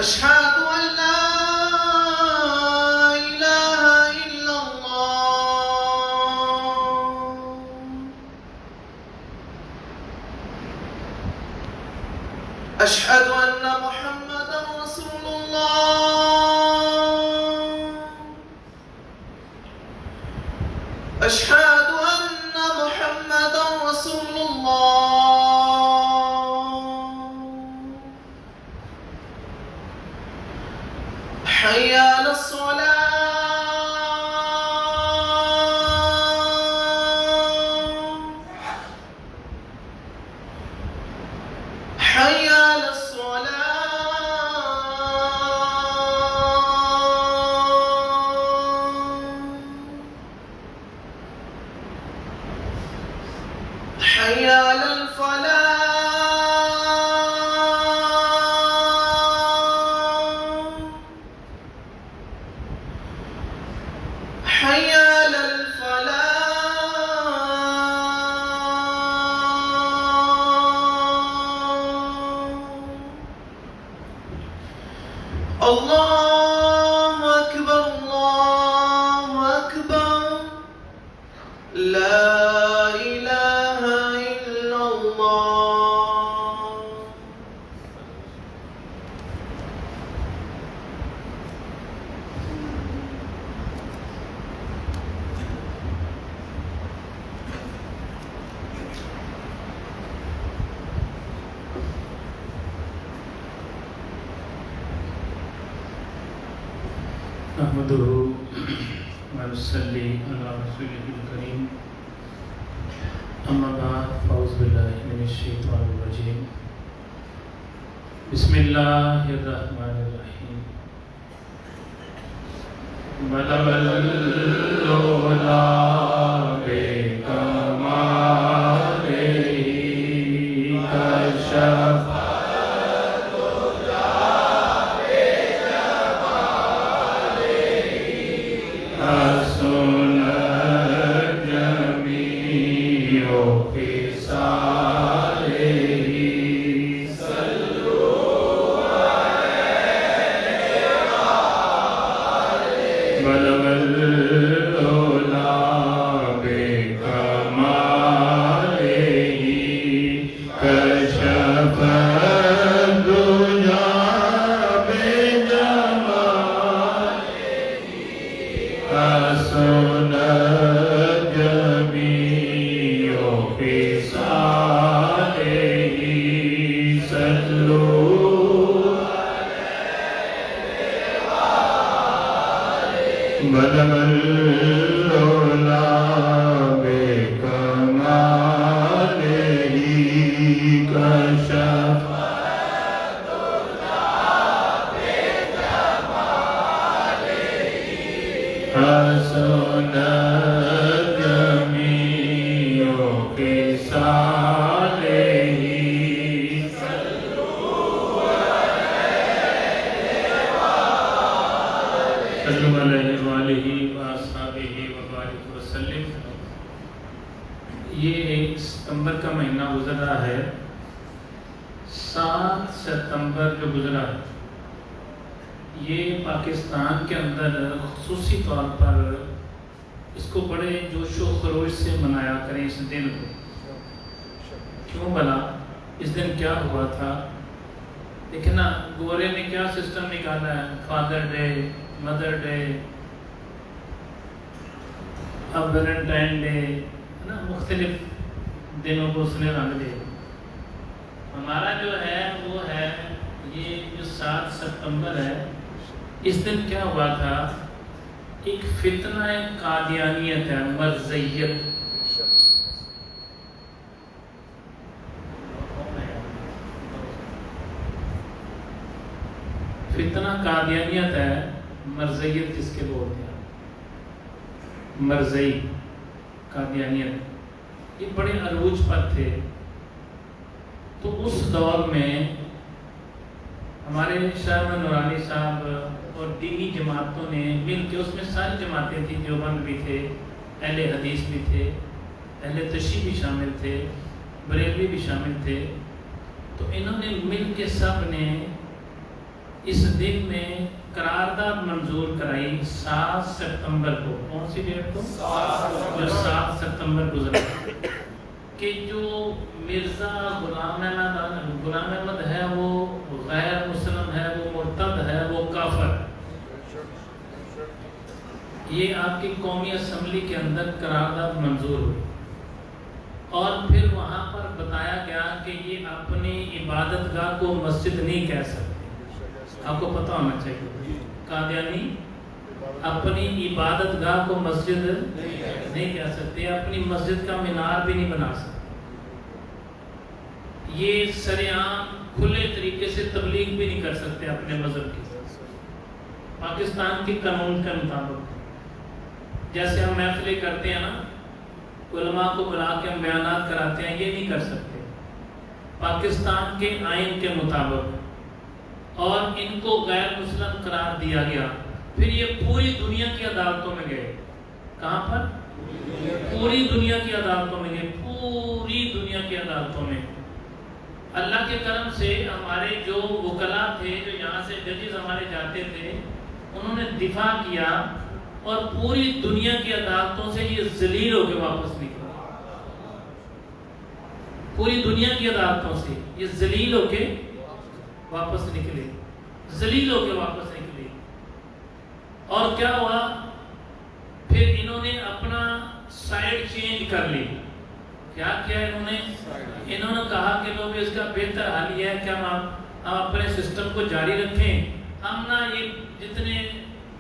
أشهد أن لا إله إلا الله أشهد أن محمدا رسول الله أشهد أن محمدا رسول الله حي على الصلاة حي على حي على الفلاح حي على الفلاح الله أكبر الله أكبر لا إله إلا الله نحمده ونصلي على رسوله الكريم أما بعد فأعوذ بالله من الشيطان الرجيم بسم الله الرحمن الرحيم بلغ العلا بكماله كشف یہ 1 ستمبر کا مہینہ گزر رہا ہے. 7 ستمبر جو گزرا ہے یہ پاکستان کے اندر خصوصی طور پر اس کو بڑے جوش و خروش سے منایا کریں اس دن کو. کیوں بھلا اس دن کیا ہوا تھا؟ دیکھیں نا, گورے نے کیا سسٹم نکالا ہے, فادر ڈے, مدر ڈے, اب ویلنٹائن ڈے, نا مختلف دنوں کو اس نے رنگ دے. ہمارا جو ہے وہ ہے یہ جو 7 ستمبر ہے, اس دن کیا ہوا تھا, ایک فتنہ قادیانیت ہے, مرزیت. فتنہ قادیانیت ہے, مرزیت کس کے بولتے ہیں, مرزئی قادیانیت, یہ بڑے عروج پر تھے. تو اس دور میں ہمارے شاہ نورانی صاحب اور دینی جماعتوں نے مل کے, اس میں ساری جماعتیں تھیں, دیوبند بھی تھے, اہل حدیث بھی تھے, اہل تشیع بھی شامل تھے, بریلوی بھی شامل تھے. تو انہوں نے مل کے سب نے اس دن میں قرارداد منظور کرائی 7 ستمبر کو. کون سی ڈیٹ کو؟ جو 7 ستمبر گزرا کہ جو مرزا غلام احمد ہے وہ غیر مسلم ہے، وہ مرتد ہے، وہ کافر ہے. یہ آپ کی قومی اسمبلی کے اندر قرارداد منظور ہوئی اور پھر وہاں پر بتایا گیا کہ یہ اپنی عبادت گاہ کو مسجد نہیں کہہ سکتے. آپ کو پتہ ہونا چاہیے قادیانی اپنی عبادت گاہ کو مسجد نہیں کہہ سکتے، اپنی مسجد کا مینار بھی نہیں بنا سکتے. یہ سرعام کھلے طریقے سے تبلیغ بھی نہیں کر سکتے اپنے مذہب کی. پاکستان کے قانون کے مطابق جیسے ہم محفلیں کرتے ہیں نا، علماء کو بلا کے ہم بیانات کراتے ہیں، یہ نہیں کر سکتے پاکستان کے آئین کے مطابق. اور ان کو غیر مسلم قرار دیا گیا. پھر یہ پوری دنیا کی عدالتوں میں گئے. کہاں پر؟ پوری دنیا کی عدالتوں میں گئے، پوری دنیا کی عدالتوں میں. اللہ کے کرم سے ہمارے جو وکلاء تھے، جو یہاں سے ججز ہمارے جاتے تھے، انہوں نے دفاع کیا اور پوری دنیا کی عدالتوں سے یہ ذلیل ہو کے واپس نکلے. پوری دنیا کی عدالتوں سے یہ ذلیل ہو کے واپس نکلے، ذلیل ہو کے واپس نکلے. اور کیا ہوا؟ پھر انہوں نے اپنا سائیڈ چینج کر لی. کیا کیا انہوں نے کہا کہ لوگ اس کا بہتر حل یہ ہے کہ ہم اپنے سسٹم کو جاری رکھیں. ہم نا یہ جتنے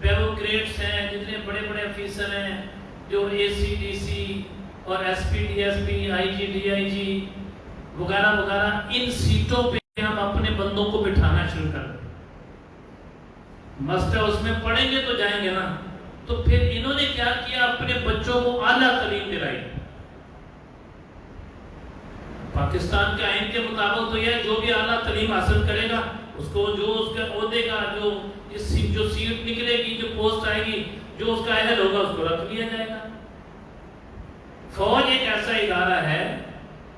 بیوروکریٹس ہیں، جتنے بڑے بڑے افیسر ہیں، جو اے سی ڈی سی اور S P D S P, I G D I G وغیرہ وغیرہ، ان سیٹوں پہ ہم اپنے بندوں کو بٹھانا شروع کر دیں. مسئلہ اس میں پڑھیں گے تو جائیں گے نا. تو پھر انہوں نے کیا کیا؟ اپنے بچوں کو اعلیٰ تعلیم دلائی. پاکستان کے آئین کے مطابق تو یہ جو بھی اعلیٰ تعلیم حاصل کرے گا اس کو جو اس کا عہدے کا جو سیٹ نکلے گی، جو پوسٹ آئے گی، جو اس کا اہل ہوگا اس کو رکھ لیا جائے گا. فوج ایک ایسا ادارہ ہے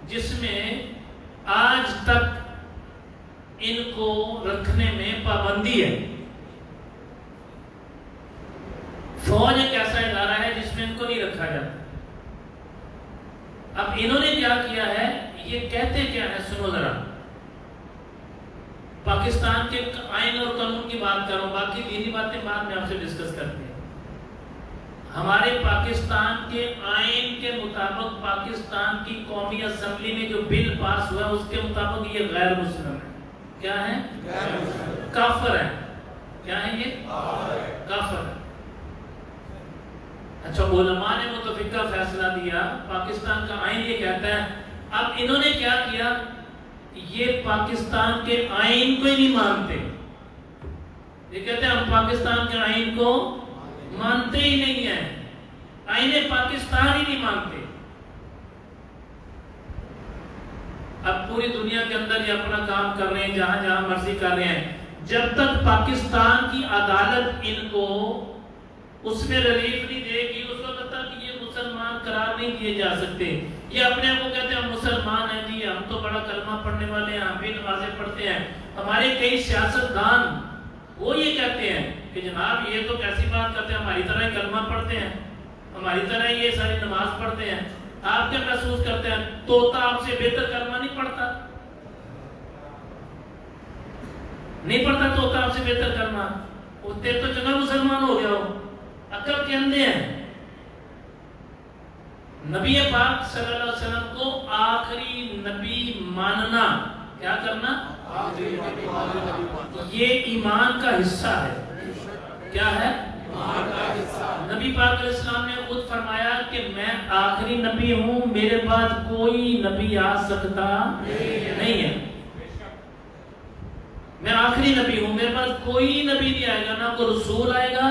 جس میں آج تک ان کو رکھنے میں پابندی ہے. فوج ایک ایسا ادارہ ہے جس میں ان کو نہیں رکھا جاتا. اب انہوں نے کیا کیا ہے؟ یہ کہتے کیا ہے سنو ذرا. پاکستان کے آئین اور قانون کی بات کروں، باقی دینی باتیں بعد میں آپ سے ڈسکس کرتے ہیں. ہمارے پاکستان کے آئین کے مطابق پاکستان کی قومی اسمبلی میں جو بل پاس ہوا اس کے مطابق یہ غیر مسلم ہے. کیا ہے؟ کافر ہے. کیا ہے یہ؟ کافر ہے. اچھا، علماء نے متفقہ فیصلہ دیا، پاکستان کا آئین یہ کہتا ہے. اب انہوں نے کیا کیا؟ یہ پاکستان کے آئین کو ہی نہیں مانتے. یہ کہتے ہیں ہم پاکستان کے آئین کو مانتے ہی نہیں ہیں، آئین پاکستان ہی نہیں مانتے. اب پوری دنیا کے اندر یہ اپنا کام کر رہے ہیں، جہاں جہاں مرضی کر رہے ہیں. جب تک پاکستان کی عدالت ان کو اس میں ریلیف نہیں دے گی، اس وقت تک یہ مسلمان قرار نہیں دیے جا سکتے. یہ اپنے آپ کو کہتے ہیں ہم مسلمان ہیں جی، ہم تو بڑا کلمہ پڑھنے والے ہیں، ہم بھی نمازیں پڑھتے ہیں. ہمارے کئی سیاستدان وہ یہ کہتے ہیں کہ جناب یہ تو کیسی بات کرتے ہیں، ہماری طرح ہی کلمہ پڑھتے ہیں، ہماری طرح ہی یہ ساری نماز پڑھتے ہیں. آپ کیا محسوس کرتے ہیں؟ طوطا آپ سے بہتر کلمہ نہیں پڑھتا؟ نہیں پڑھتا طوطا آپ سے بہتر کلمہ. وہ تیرے تو جگہ مسلمان ہو گیا ہو، عقل کے اندھے ہیں. نبی پاک صلی اللہ علیہ وسلم کو آخری نبی ماننا، کیا کرنا؟ یہ ایمان کا حصہ ہے. کیا ہے؟ نبی پاک علیہ السلام نے خود فرمایا کہ میں آخری نبی ہوں، میرے بعد کوئی نبی آ سکتا نہیں ہے. میں آخری نبی ہوں، میرے پاس کوئی نبی نہیں آئے گا، نہ کوئی رسول آئے گا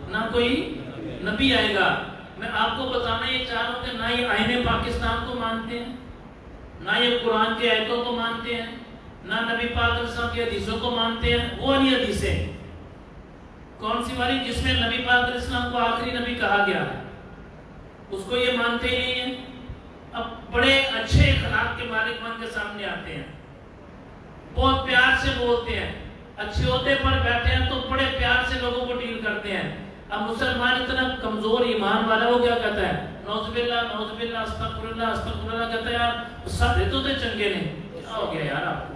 نہ کوئی نبی آئے گا. میں آپ کو بتانا یہ چاہ رہا ہوں کہ نہ یہ آئین پاکستان کو مانتے ہیں، نہ یہ قرآن کے آیتوں کو مانتے ہیں، نہ نبی پاک علیہ السلام کی حدیثوں کو مانتے ہیں. وہ والی حدیثیں کون سی والی جس میں نبی پاک علیہ السلام کو آخری نبی کہا گیا ہے، اس کو یہ مانتے ہی نہیں ہیں. اب بڑے اچھے اخلاق کے مالک بن کے سامنے آتے ہیں، بہت پیار سے بولتے ہیں، اچھے عہدے پر بیٹھے ہیں تو بڑے پیار سے لوگوں کو ڈیل کرتے ہیں. اب مسلمان اتنا کمزور ایمان والا وہ کیا کہتا ہے؟ نعوذ باللہ استغفر اللہ کہتا ہے. یار سارے تو تھے چنگے نے، کیا ہو گیا یار آپ کو؟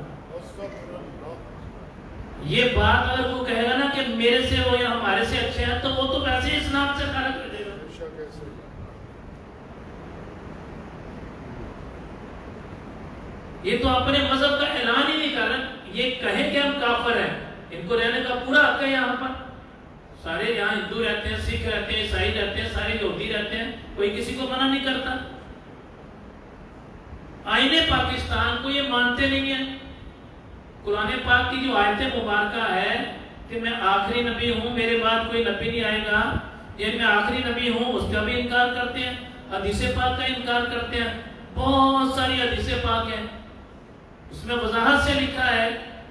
یہ بات اگر وہ کہے گا نا کہ میرے سے وہ یا ہمارے سے اچھے ہیں، تو وہ تو ویسے ہی اسلام سے خارج کر دے گا. یہ تو اپنے مذہب کا اعلان ہی نہیں کر رہے. یہ کہیں کہ ہم کافر ہیں، ان کو رہنے کا پورا حق ہے. یہاں پر سارے یہاں ہندو رہتے ہیں، سکھ رہتے ہیں، عیسائی رہتے ہیں، سارے یہودی رہتے ہیں، کوئی کسی کو منع نہیں کرتا. آئین پاکستان کو یہ مانتے نہیں ہیں. قرآن پاک کی جو آیت مبارکہ ہے کہ میں آخری نبی ہوں، میرے بعد کوئی نبی نہیں آئے گا، یعنی میں آخری نبی ہوں، اس کا بھی انکار کرتے ہیں. حدیث پاک کا انکار کرتے ہیں. بہت ساری حدیث پاک ہیں، اس میں وضاحت سے لکھا ہے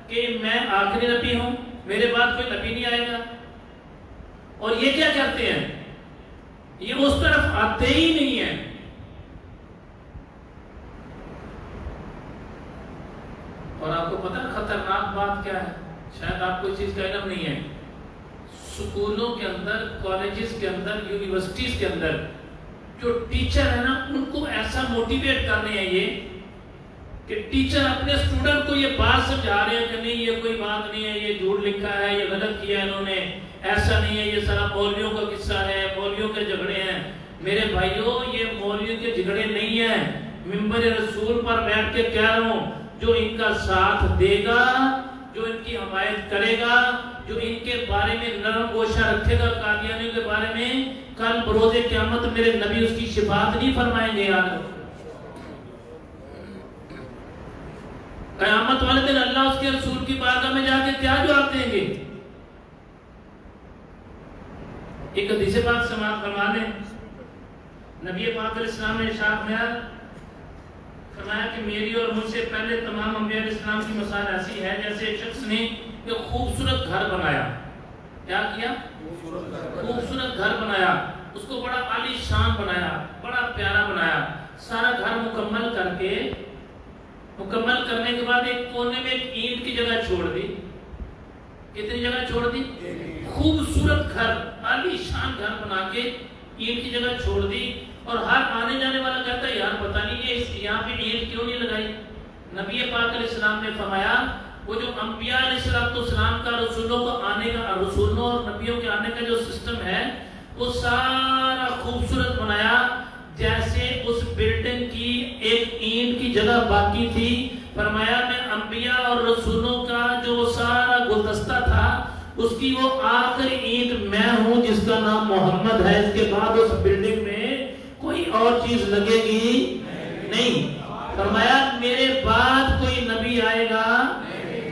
کہ میں آخری نبی ہوں، میرے بعد کوئی نبی نہیں آئے گا. اور یہ کیا کرتے ہیں؟ یہ اس طرف آتے ہی نہیں ہیں. اور آپ کو پتہ خطرناک بات کیا ہے؟ شاید آپ کو اس چیز کا علم نہیں ہے. سکولوں کے اندر، کالجز کے اندر، یونیورسٹیز کے اندر جو ٹیچر ہے نا، ان کو ایسا موٹیویٹ کرنے ہیں یہ کہ ٹیچر اپنے اسٹوڈنٹ کو یہ بات سمجھا رہے ہیں کہ نہیں یہ کوئی بات نہیں ہے، یہ جھوٹ لکھا ہے، یہ غلط کیا ہے انہوں نے، ایسا نہیں ہے، یہ سارا مولویوں کا قصہ ہے، مولویوں کے جھگڑے ہیں. میرے بھائیوں، یہ مولویوں کے جھگڑے نہیں ہیں. منبر رسول پر بیٹھ کے کہہ رہا ہوں، جو ان کا ساتھ دے گا، جو ان کی حمایت کرے گا، جو ان کے بارے میں نرم گوشہ رکھے گا قادیانیوں کے بارے میں، کل بروز قیامت میرے نبی اس کی شفاعت نہیں فرمائیں گے. یار قیامت والے دن اللہ اس کے رسول کی بارگاہ میں جا کے کیا جواب دیں گے؟ ایک حدیث پاک سماعت فرما لیں. نبی پاک علیہ السلام نے ارشاد فرمایا کہ میری اور مجھ سے پہلے تمام انبیاء علیہ السلام کی مثال ایسی ہے جیسے ایک شخص نے ایک خوبصورت گھر بنایا. کیا کیا؟ خوبصورت گھر بنایا. اس کو بڑا عالی شان بنایا، بڑا پیارا بنایا. سارا گھر مکمل کرنے کے بعد ایک کونے میں ایک اینٹ کی جگہ چھوڑ دی. کتنی جگہ چھوڑ دی؟ خوبصورت گھر، عالی شان گھر بنا کے اینٹ کی جگہ چھوڑ دی. اور ہر آنے جانے والا کہتا ہے یار پتہ نہیں یہ یہاں پہ اینٹ کیوں نہیں لگائی. نبی پاک علیہ السلام نے فرمایا وہ جو انبیاء علیہ السلام کا رسولوں اور نبیوں کے آنے کا جو سسٹم ہے وہ سارا خوبصورت بنایا، جیسے اس بلڈنگ کی ایک اینٹ کی جگہ باقی تھی. فرمایا میں انبیاء اور رسولوں کا جو سارا گلدستہ تھا اس کی وہ آخری اینٹ میں ہوں جس کا نام محمد ہے. اس کے بعد اس بلڈنگ میں کوئی اور چیز لگے گی نہیں. فرمایا میرے بعد کوئی نبی آئے گا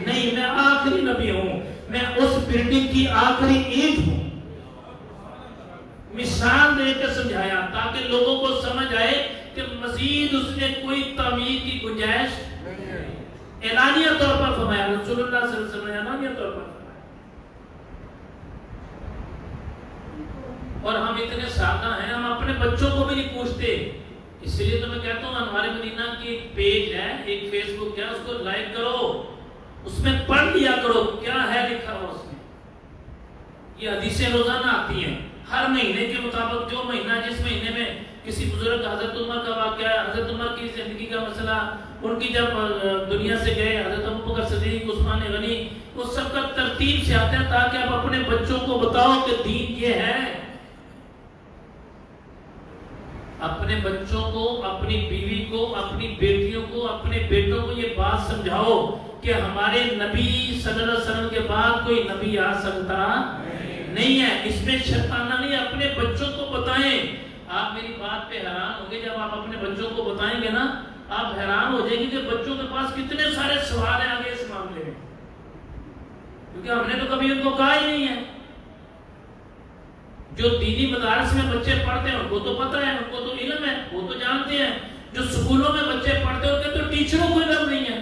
نہیں، میں آخری نبی ہوں، میں اس بلڈنگ کی آخری اینٹ ہوں. مثال دے کے سمجھایا تاکہ لوگوں کو سمجھ آئے کہ مزید اس میں کوئی تعمیر کی گنجائش اعلانیہ طور پر فرمایا. رسول اللہ صلی اللہ علیہ وسلم نے اعلانیہ طور پر. اور ہم اتنے سادہ ہیں، ہم اپنے بچوں کو بھی نہیں پوچھتے. اس لیے تو میں کہتا ہوں انوار مدینہ کی ایک پیج ہے، ایک فیس بک ہے، اس کو لائک کرو، اس میں پڑھ لیا کرو کیا ہے لکھا ہوا اس میں. یہ حدیثیں روزانہ آتی ہیں ہر مہینے کے مطابق. جو مہینہ جس مہینے میں کسی بزرگ حضرت عمر کا واقعہ ہے، حضرت عمر کی زندگی کا مسئلہ، ان کی جب دنیا سے گئے حضرت ابوبکر صدیق، عثمان غنی، وہ سب کا ترتیب سے آتے ہیں تاکہ آپ اپنے بچوں کو بتاؤ کہ دین یہ ہے. اپنے بچوں کو، اپنی بیوی کو، اپنی بیٹیوں کو، اپنے بیٹوں کو یہ بات سمجھاؤ کہ ہمارے نبی صلی اللہ علیہ وسلم کے بعد کوئی نبی آ سکتا نہیں ہے. اس میں شرطانہ نہیں، اپنے بچوں کو بتائیں. آپ میری بات پہ حیران ہوں گے، جب آپ اپنے بچوں کو بتائیں گے نا آپ حیران ہو جائیں گے کہ بچوں کے پاس کتنے سارے سوال ہیں آگے اس معاملے میں، کیونکہ ہم نے تو کبھی ان کو کہا ہی نہیں ہے. جو دینی مدارس میں بچے پڑھتے ہیں ان کو تو پتہ ہے، ان کو تو علم ہے، وہ تو جانتے ہیں. جو سکولوں میں بچے پڑھتے ہیں ان کے تو ٹیچروں کو علم نہیں ہے.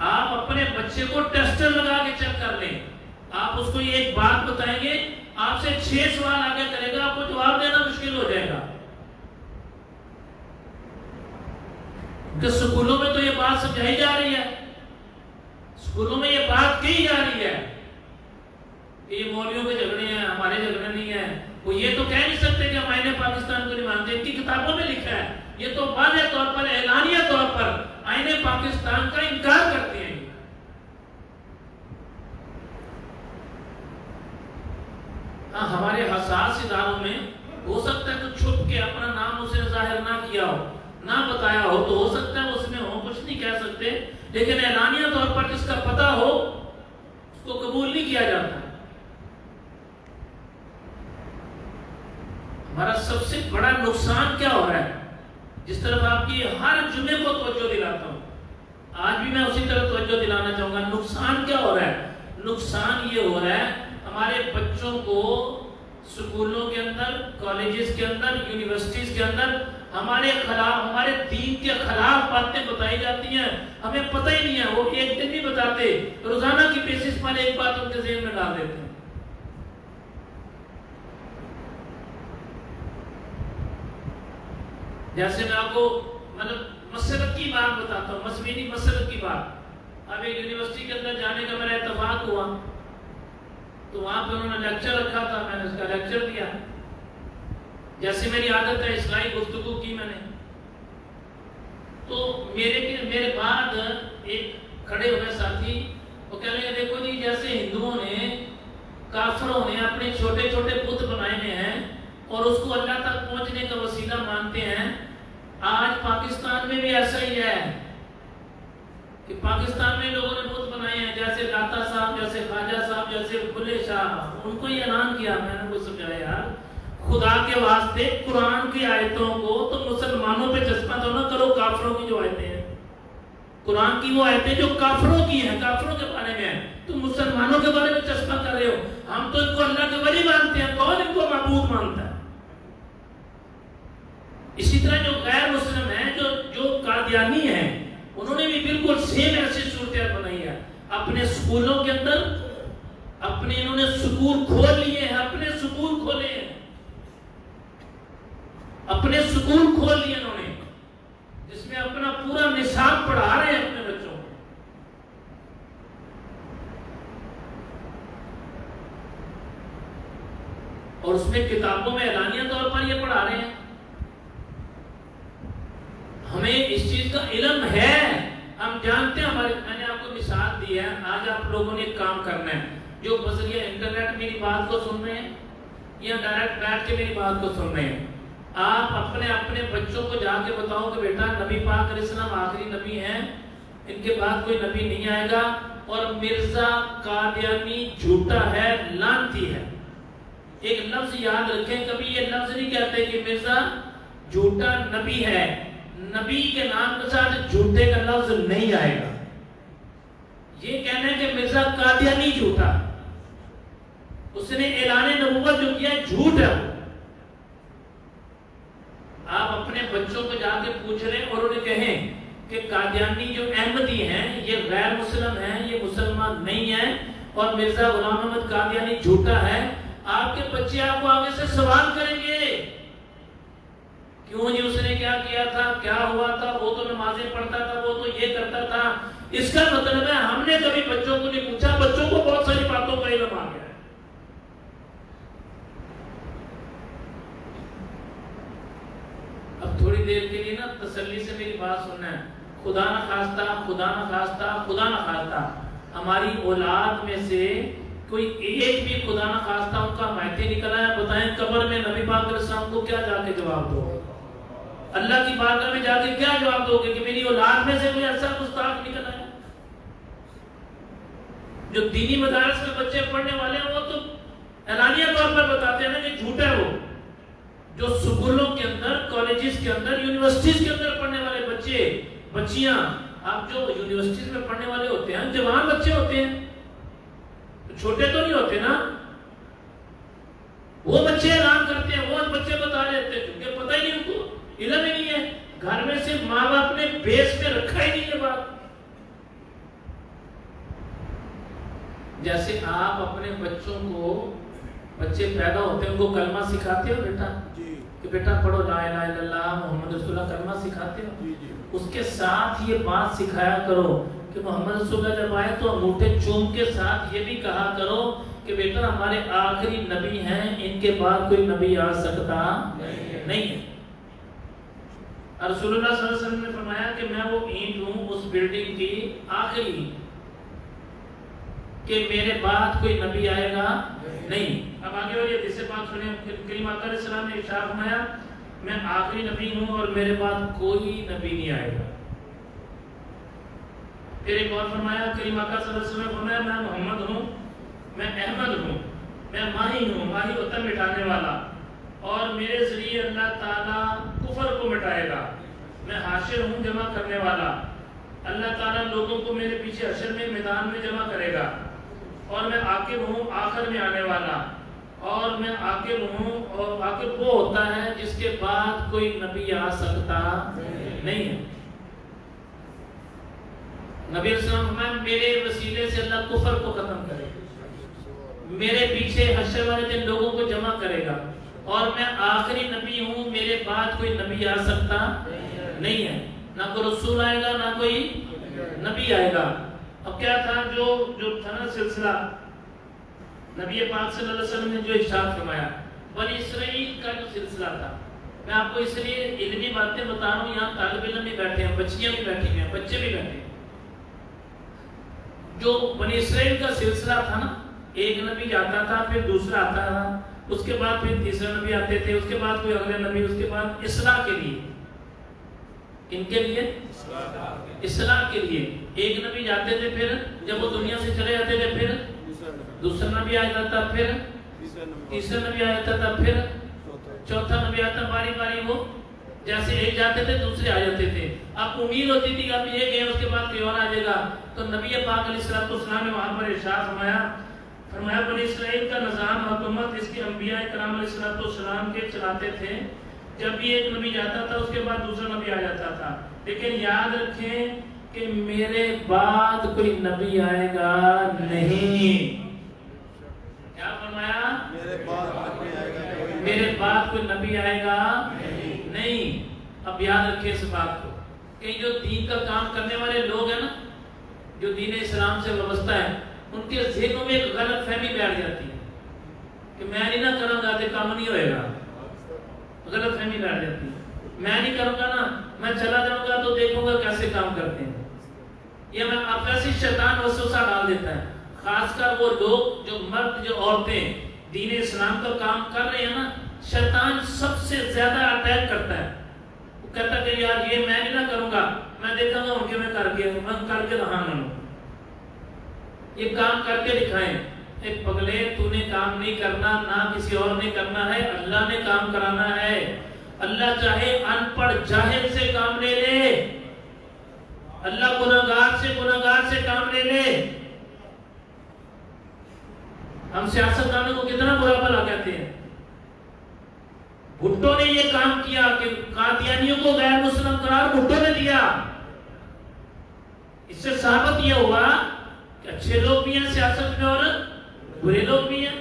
آپ اپنے بچے کو ٹیسٹر لگا کے چیک کر لیں. آپ اس کو یہ ایک بات بتائیں گے، آپ سے 6 سوال آگے کرے گا، آپ کو جواب دینا مشکل ہو جائے گا. کہ سکولوں میں تو یہ بات سمجھائی جا رہی ہے، واضح طور پر اعلانیہ طور پر آئین پاکستان کا انکار کرتے ہیں. ہمارے حساس اداروں میں ہو سکتا ہے تو چھپ کے اپنا نام اسے ظاہر نہ کیا ہو, نہ بتایا ہو, تو ہو سکتا ہے اس میں ہو, کچھ نہیں کہہ سکتے, لیکن اعلانیہ طور پر جس کا پتہ ہو اس کو قبول نہیں کیا جاتا. ہمارا سب سے بڑا نقصان کیا ہو رہا ہے, جس طرف آپ کی ہر جمعے کو توجہ دلاتا ہوں, آج بھی میں اسی طرح توجہ دلانا چاہوں گا. نقصان کیا ہو رہا ہے؟ نقصان یہ ہو رہا ہے ہمارے بچوں کو سکولوں کے اندر, کالجز کے اندر, یونیورسٹیز کے اندر ہمارے خلاف, ہمارے دین کے خلاف باتیں بتائی جاتی ہیں, ہمیں پتہ ہی نہیں ہے. وہ ایک دن نہیں بتاتے, روزانہ کی بیسس پر ایک بات ان کے ذہن میں ڈال دیتے ہیں. جیسے میں آپ کو مطلب مسرت کی بات بتاتا ہوں, مسوینی مسرت کی بات. اب ایک یونیورسٹی کے اندر جانے کا میرا اتفاق ہوا, تو وہاں پہ انہوں نے لیکچر رکھا تھا, میں نے اس کا لیکچر دیا. جیسے میری عادت ہے اصلاحی گفتگو کی میں نے, تو میرے بعد ایک کھڑے ہوئے ساتھی وہ کہہ رہے ہیں دیکھو جی, جیسے ہندوؤں نے, کافروں نے اپنے چھوٹے چھوٹے بت بنائے ہوئے ہیں اور اس کو اللہ تک پہنچنے کا وسیلہ مانتے ہیں, آج پاکستان میں بھی ایسا ہی ہے کہ پاکستان میں لوگوں نے بت بنائے ہیں, جیسے لاتا صاحب, جیسے خواجہ صاحب, جیسے بلے شاہ. ان کو یہ اعلان کیا, میں نے کو سمجھایا یار خدا کے واسطے قرآن کی آیتوں کو تو مسلمانوں پہ چسپاں تو نہ کرو, کافروں کی جو آیتیں ہیں, قرآن کی وہ آیتیں جو کافروں کی ہیں, کافروں کے بارے میں ہیں, تم مسلمانوں کے بارے میں چسپاں کر رہے ہو. ہم تو ان کو اللہ کے ولی مانتے ہیں, کون ان کو معبود مانتا ہے؟ اسی طرح جو غیر مسلم ہیں, جو قادیانی ہیں, انہوں نے بھی بالکل سیم ایسی صورتحال بنائی ہے. اپنے سکولوں کے اندر اپنے انہوں نے سکول کھول لیے ہیں, اپنے سکول کھولے ہیں, اپنے سکول کھول لیے انہوں نے, جس میں اپنا پورا نصاب پڑھا رہے ہیں اپنے بچوں کو. اور اس میں کتابوں میں اعلانیہ طور پر یہ پڑھا رہے ہیں. ہمیں اس چیز کا علم ہے, ہم جانتے ہیں. میں نے آپ کو مثال دی ہے, آج آپ لوگوں نے ایک کام کرنا ہے, جو بذریعہ انٹرنیٹ میری بات کو سن رہے ہیں یا ڈائریکٹ بیٹھ کے میری بات کو سن رہے ہیں, آپ اپنے بچوں کو جا کے بتاؤ کہ بیٹا نبی پاک علیہ السلام آخری نبی ہیں, ان کے بعد کوئی نبی نہیں آئے گا, اور مرزا قادیانی جھوٹا ہے, لعنتی ہے. ایک لفظ یاد رکھیں, کبھی یہ لفظ نہیں کہتے کہ مرزا جھوٹا نبی ہے, نبی کے نام کے ساتھ جھوٹے کا لفظ نہیں آئے گا. یہ کہنا ہے کہ مرزا قادیانی جھوٹا, اس نے اعلان نبوت جو کیا ہے جھوٹ ہے. آپ اپنے بچوں کو جا کے پوچھ رہے ہیں اور انہیں کہیں کہ قادیانی جو احمدی ہیں یہ غیر مسلم ہیں, یہ مسلمان نہیں ہیں, اور مرزا غلام احمد قادیانی جھوٹا ہے, آپ کے بچے آپ کو آگے سے سوال کریں گے, کیوں جی اس نے کیا کیا تھا, کیا ہوا تھا, وہ تو نمازیں پڑھتا تھا, وہ تو یہ کرتا تھا. اس کا مطلب ہے ہم نے کبھی بچوں کو نہیں پوچھا, بچوں کو بہت ساری باتوں کا علم آ گیا ہے. اب تھوڑی دیر کے لیے نا تسلی سے میری بات سننا ہے. خدا نہ خواستہ, خدا نہ خواستہ, خدا نہ خواستہ ہماری اولاد میں سے کوئی ایک بھی خدا نہ خواستہ ان کا مہتی نکلا ہے, بتائیں قبر میں نبی پاک علیہ السلام کو کیا جا کے جواب دو گے, اللہ کی بارگاہ میں جا کے کیا جواب دو گے کہ میری اولاد میں سے کوئی ایسا گستاخ نکلا ہے؟ جو دینی مدارس میں بچے پڑھنے والے ہیں وہ تو اعلانیہ طور پر بتاتے ہیں نا کہ جھوٹا ہے. وہ جو سکولوں کے اندر, کالجز کے اندر, یونیورسٹیز کے اندر پڑھنے والے بچے, بچیاں, آپ جو یونیورسٹیز میں پڑھنے والے ہوتے ہیں جوان بچے ہوتے ہیں, چھوٹے تو نہیں ہوتے نا, وہ بچے اعلان کرتے ہیں, وہ بچے بتا دیتے ہیں, کیونکہ پتہ ہی نہیں, ان کو علم ہی نہیں ہے, گھر میں سے ماں باپ نے بیس میں رکھا ہی نہیں یہ بات. جیسے آپ اپنے بچوں کو, بچے پیدا ہوتے ہیں ان کو کلمہ سکھاتے ہو بیٹا, کہ بیٹا پڑھو لا الہ الا اللہ محمد رسول اللہ, کلمہ سکھاتے ہو, اس کے ساتھ یہ بات سکھایا کرو کہ محمد رسول اللہ جب آئے تو انگوٹھے چوم کے ساتھ یہ بھی کہا کرو کہ بیٹا ہمارے آخری نبی ہیں, ان کے بعد کوئی نبی آ سکتا نہیں ہے. رسول اللہ صلی اللہ علیہ وسلم نے فرمایا کہ میں وہ اینٹ ہوں اس بلڈنگ کی آخری، کہ میرے بعد کوئی نبی آئے گا نہیں۔ اب آگے والی حدیث پاک سنیں، کریم آقا علیہ السلام نے ارشاد فرمایا میں آخری نبی ہوں اور میرے بعد کوئی نبی نہیں آئے گا۔ پھر ایک اور فرمایا، کریم آقا صلی اللہ علیہ وسلم نے فرمایا میں محمد ہوں، میں احمد ہوں، میں ماہی ہوں، ماہی ہوتا مٹانے والا، اور میرے ذریعے اللہ تعالیٰ کفر کو مٹائے گا، میں حاشر ہوں جمع کرنے والا، اللہ تعالیٰ لوگوں کو میرے پیچھے حشر میں میدان میں جمع کرے گا، اور میں عاقب ہوں آخر میں آنے والا، اور میں عاقب ہوں، اور عاقب وہ ہوتا ہے جس کے بعد کوئی نبی آ سکتا نہیں ہے۔ نبی علیہ السلام فرمایا میرے وسیلے سے اللہ کفر کو ختم کرے گا، میرے پیچھے حشر والے دن لوگوں کو جمع کرے گا، اور میں آخری نبی ہوں، میرے بعد کوئی نبی آ سکتا نہیں ہے، نہ کوئی رسول آئے گا نہ کوئی نبی آئے گا۔ اب کیا تھا جو تھا نا سلسلہ، نبی پاک صلی اللہ علیہ وسلم نے جو ارشاد فرمایا بنی اسرائیل کا جو سلسلہ تھا، میں آپ کو اس لیے علمی باتیں بتا رہا ہوں، یہاں طالب علم بھی بیٹھے ہیں، بچیاں بھی بیٹھی ہیں، بچے بھی بیٹھے ہیں۔ جو بنی اسرائیل کا سلسلہ تھا نا، ایک نبی جاتا تھا، پھر دوسرا آتا تھا، اس کے بعد پھر تیسرا نبی آتے تھے، اس کے بعد کوئی اگلے نبی، اس کے بعد اصلاح کے لیے، ان کے لیے اصلاح کے لیے ایک نبی جاتے تھے، پھر جب وہ دنیا سے چلے جاتے تھے پھر دوسرا نبی آ جاتا تھا، پھر تیسرا نبی آ جاتا تھا، پھر چوتھا نبی آتا، باری باری وہ جیسے ایک جاتے تھے دوسرے آ جاتے تھے۔ اب امید ہوتی تھی کہ اب یہ گئے اس کے بعد کوئی اور آ جائے گا، تو نبی پاک علیہ السلام نے وہاں پر ارشاد فرمایا بنی اسرائیل کا نظام حکومت اس کے انبیاء کرام علیہ السلام کے چلاتے تھے، جب بھی ایک نبی جاتا تھا اس کے بعد دوسرا نبی آ جاتا تھا، لیکن یاد رکھیں کہ میرے بعد کوئی نبی آئے گا نہیں۔ کیا فرمایا؟ میرے بعد کوئی نبی آئے گا نہیں۔ اب یاد رکھیں اس بات کو کہ جو دین کا کام کرنے والے لوگ ہیں نا، جو دین اسلام سے وابستہ ہیں، ان کے ذہنوں میں ایک غلط فہمی بیٹھ جاتی ہے کہ میں نہیں نہ کروں گا تو کام نہیں ہوئے گا، غلط فہمی بیٹھ جاتی ہے، میں نہیں کروں گا نا، میں چلا جاؤں گا تو دیکھوں گا کیسے کام کرتے ہیں، یہ میں آپ ایسی شیطان وسوسہ ڈال دیتا ہے۔ خاص کر وہ لوگ جو مرد جو عورتیں دین اسلام کا کام کر رہے ہیں نا، شیطان سب سے زیادہ اٹیک کرتا ہے، وہ کہتا ہے کہ یار یہ میں نہیں نہ کروں گا، میں دیکھوں گا ان کے میں کر کے رہا ہوں، یہ کام کر کے دکھائیں۔ اے پگلے تو نے کام نہیں کرنا، نہ کسی اور نے کرنا ہے، اللہ نے کام کرانا ہے۔ اللہ چاہے ان پڑھ جاہل سے کام لے لے، اللہ گناہگار سے کام لے لے۔ ہم سیاستدانوں کو کتنا برا بھلا کہتے ہیں، بھٹو نے یہ کام کیا کہ قادیانیوں کو غیر مسلم قرار بھٹو نے دیا، اس سے ثابت یہ ہوا کہ اچھے لوگ بھی ہیں سیاست میں اور برے لوگ بھی ہیں۔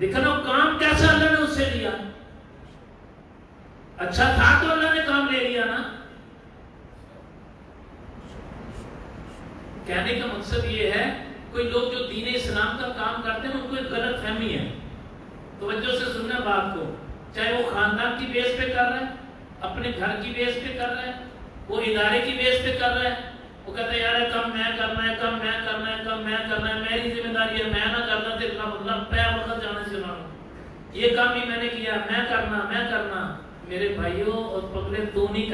دیکھنا کام کیسا اللہ نے اس سے لیا، اچھا تھا تو اللہ نے کام لے لیا نا۔ کہنے کا مقصد یہ ہے کوئی لوگ جو دین اسلام کا کام کرتے ہیں ان کو ایک غلط فہمی ہے، توجہ سے سننا بات کو، چاہے وہ خاندان کی بیس پہ کر رہا ہے، اپنے گھر کی بیس پہ کر رہا ہے، وہ ادارے کی بیس پہ کر رہا ہے، وہ کہتا ہے یار کم میں کرنا ہے، کم میں کرنا ہے، کم میں کرنا ہے، میری ذمہ داری ہے، میں نہ کرنا تو اتنا مطلب پہ وقت جانے سے مانو، یہ کام بھی میں نے کیا، میں کرنا۔ میرے بھائیوں اور پگلے تو نہیں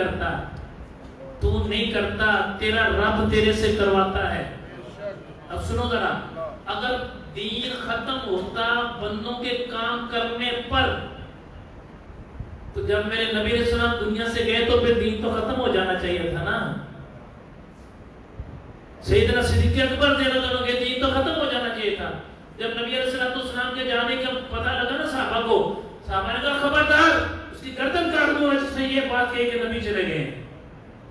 کرتا، تیرا رب تیرے سے کرواتا ہے۔ اب سنو ذرا، اگر دین ختم ہوتا بندوں کے کام کرنے پر، تو جب میرے نبی علیہ السلام دنیا سے گئے تو پھر دین تو ختم ہو جانا چاہیے تھا نا۔ سیدنا صدیق اکبر رضی اللہ عنہ کے دین تو ختم ہو جانا چاہیے تھا۔ جب نبی علیہ السلام کے جانے کا پتہ لگا نا صحابہ کو، صحابہ نے کہا خبردار اس کی گردن کاٹ دو جس نے یہ بات کہی کہ نبی چلے گئے۔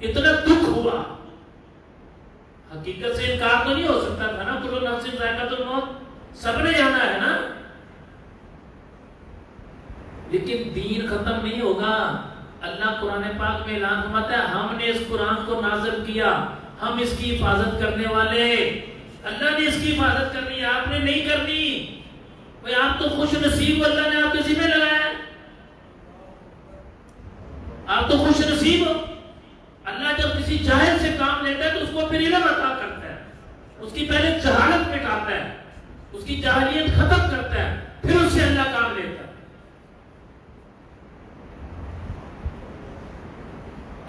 اتنا دکھ ہوا، حقیقت سے انکار تو نہیں ہو سکتا تھا نا، کل نفس ذائقۃ الموت، سب نے جانا ہے نا، لیکن دین ختم نہیں ہوگا۔ اللہ قرآن پاک میں اعلان فرماتا ہے ہم نے اس قرآن کو نازل کیا، ہم اس کی حفاظت کرنے والے، اللہ نے اس کی حفاظت کرنی ہے، آپ نے نہیں کرنی۔ بھئی آپ تو خوش نصیب، اللہ نے آپ کے ذمہ لگایا ہے، آپ تو خوش نصیب ہو. اللہ جب کسی جاہل سے کام لیتا ہے تو اس کو پھر علم عطا کرتا ہے, اس کی پہلے جہالت مٹاتا ہے, اس کی جاہلیت ختم کرتا ہے, پھر اس سے اللہ کام لیتا ہے.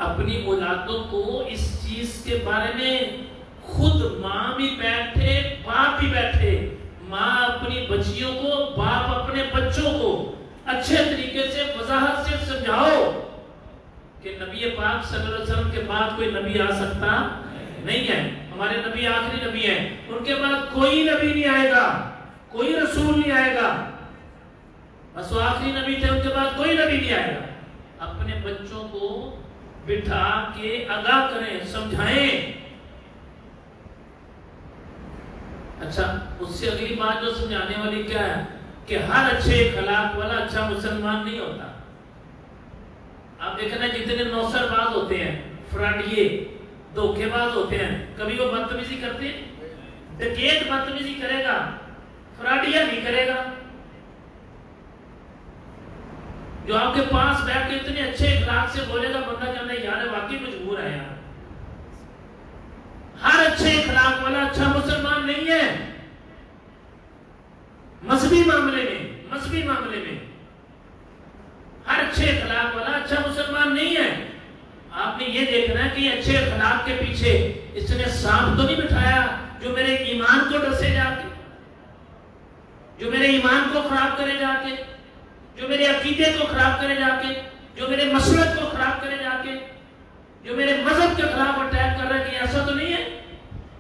اپنی اولادوں کو اس چیز کے بارے میں خود ماں بھی بیٹھے باپ بھی بیٹھے, ماں اپنی بچیوں کو, باپ اپنے بچوں کو اچھے طریقے سے وضاحت سے سمجھاؤ کہ نبی پاک صلی اللہ علیہ وسلم کے بعد کوئی نبی آ سکتا نہیں ہے. ہمارے نبی آخری نبی ہیں, ان کے بعد کوئی نبی نہیں آئے گا, کوئی رسول نہیں آئے گا, بس وہ آخری نبی تھے, ان کے بعد کوئی نبی نہیں آئے گا. اپنے بچوں کو بٹھا کے آگاہ کریں, سمجھائیں. اچھا, اس سے اگلی بات جو سمجھانے والی کیا ہے کہ ہر اچھے اخلاق والا اچھا مسلمان نہیں ہوتا. آپ دیکھنا جتنے نوسر باز ہوتے ہیں, فراڈیے, دھوکے باز ہوتے ہیں, کبھی وہ بدتمیزی کرتے ہیں؟ ڈکیت بدتمیزی کرے گا, فراڈیا نہیں کرے گا. جو آپ کے پاس بیٹھ کے اتنے اچھے اخلاق سے بولے گا, بندہ کہنا ہے یار واقعی مجبور ہے یار. ہر اچھے اخلاق والا اچھا مسلمان نہیں ہے. مذہبی معاملے میں ہر اچھے اخلاق والا اچھا مسلمان نہیں ہے. آپ نے یہ دیکھنا ہے کہ یہ اچھے اخلاق کے پیچھے اس نے سانپ تو نہیں بٹھایا جو میرے ایمان کو ڈسے جا کے, جو میرے ایمان کو خراب کرے جا کے, جو میرے عقیدے کو خراب کرے جا کے, جو میرے مسلک کو خراب کرے جا کے, جو میرے مذہب کے خلاف اٹیک کر رہا ہے. کہ ایسا تو نہیں ہے.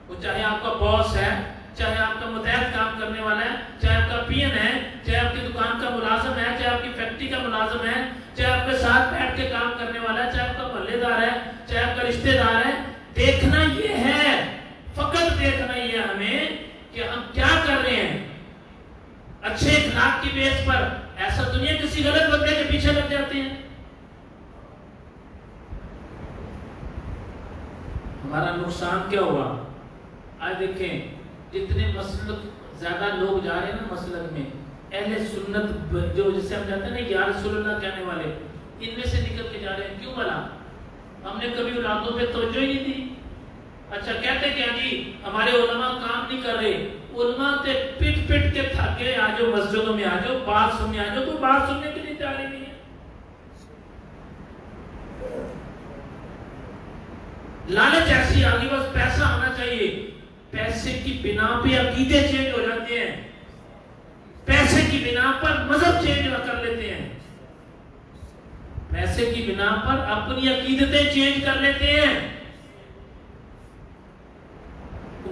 وہ چاہے آپ کا باس ہے, چاہے آپ کا متحد کام کرنے والا ہے, چاہے آپ کا پی این ہے, چاہے آپ کی دکان کا ملازم ہے, چاہے آپ کی فیکٹری کا ملازم ہے, چاہے آپ کے ساتھ بیٹھ کے کام کرنے والا ہے, چاہے آپ کا محلے دار ہے, چاہے آپ کا رشتہ دار ہے. دیکھنا یہ ہے, فقط دیکھنا یہ ہے ہمیں کہ ہم کیا کر رہے ہیں اچھے اخلاق کی بیس پر. ایسا دنیا کسی غلط بندے کے پیچھے لگ جاتے ہیں. ہمارا نقصان کیا ہوا؟ آج دیکھیں جتنے مسلک زیادہ لوگ جا رہے ہیں نا مسلک میں, اہل سنت جو جسے ہم جاتے ہیں نا یا رسول اللہ کہنے والے, ان میں سے نکل کے جا رہے ہیں. کیوں بلا؟ ہم نے کبھی اولادوں پہ توجہ ہی نہیں دی. اچھا کہتے کیا جی ہمارے علماء کام نہیں کر رہے. علماء تے پٹ کے تھکے آ جاؤ مسجدوں میں, آ جاؤ بات سننے, آ جاؤ. کوئی بات سننے کے لیے تیار نہیں ہے. لالچ ایسی آ گئی, بس پیسہ آنا چاہیے. پیسے کی بنا پہ عقیدے چینج ہو جاتے ہیں, پیسے کی بنا پر مذہب چینج کر لیتے ہیں, پیسے کی بنا پر اپنی عقیدتیں چینج کر لیتے ہیں.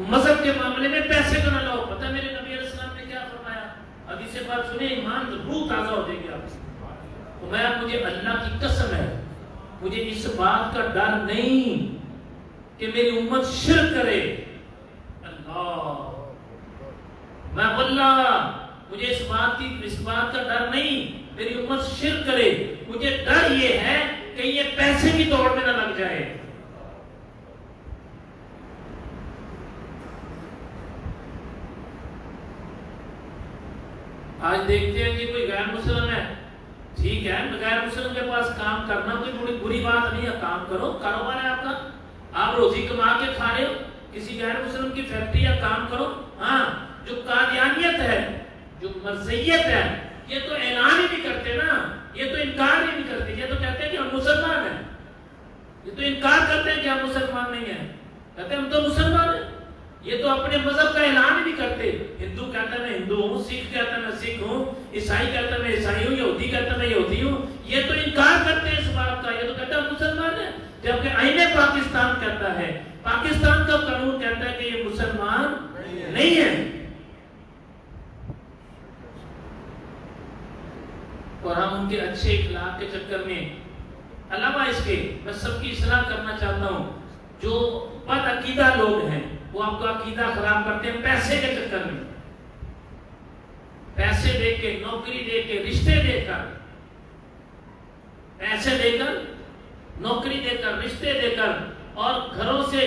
مذہب کے معاملے میں پیسے کو نہ لاؤ. پتہ میرے نبی علیہ السلام نے کیا فرمایا؟ حدیث پاک سنیں, ایمان روح تازہ ہو جائے گی آپ سے. مجھے اللہ کی قسم ہے, مجھے اس بات کا ڈر نہیں کہ میری امت شرک کرے. اللہ, میں اللہ, مجھے اس بات کا ڈر نہیں میری امت شرک کرے. مجھے ڈر یہ ہے کہ یہ پیسے کی دوڑ میں نہ لگ جائے. آج دیکھتے ہیں کہ کوئی غیر مسلم ہے, ٹھیک ہے, غیر مسلم کے پاس کام کرنا کوئی بری بات نہیں ہے, کام کرو, کاروبار ہے آپ کا, آپ روزی کما کے کھا رہے ہو, کسی غیر مسلم کی فیکٹری یا کام کرو. ہاں, جو قادیانیت ہے, جو مرزیت ہے, یہ تو اعلان ہی نہیں کرتے نا, یہ تو انکار ہی نہیں کرتے. یہ تو کہتے ہیں کہ ہم مسلمان ہیں, یہ تو انکار کرتے ہیں کہ ہم مسلمان نہیں ہیں, کہتے ہیں ہم تو مسلمان ہیں. یہ تو اپنے مذہب کا اعلان ہی نہیں کرتے. ہندو کہتا ہے میں ہندو ہوں, سکھ کہتا ہے میں سکھ ہوں, عیسائی کہتا ہے میں عیسائی ہوں, یہودی کہتا ہے میں یہودی ہوں. یہ تو انکار کرتے ہیں اس بات کا, یہ تو کہتا ہے ہم مسلمان ہیں. جبکہ آئین پاکستان کہتا ہے, پاکستان کا قانون کہتا ہے کہ یہ مسلمان نہیں ہے. اور ہم ان کے اچھے اخلاق کے چکر میں, علاوہ اس کے میں سب کی اصلاح کرنا چاہتا ہوں, جو بد عقیدہ لوگ ہیں وہ آپ کا عقیدہ خراب کرتے ہیں پیسے کے چکر میں. پیسے دے کے, نوکری دے کے, رشتے دے کر, پیسے دے کر, نوکری دے کر, رشتے دے کر, اور گھروں سے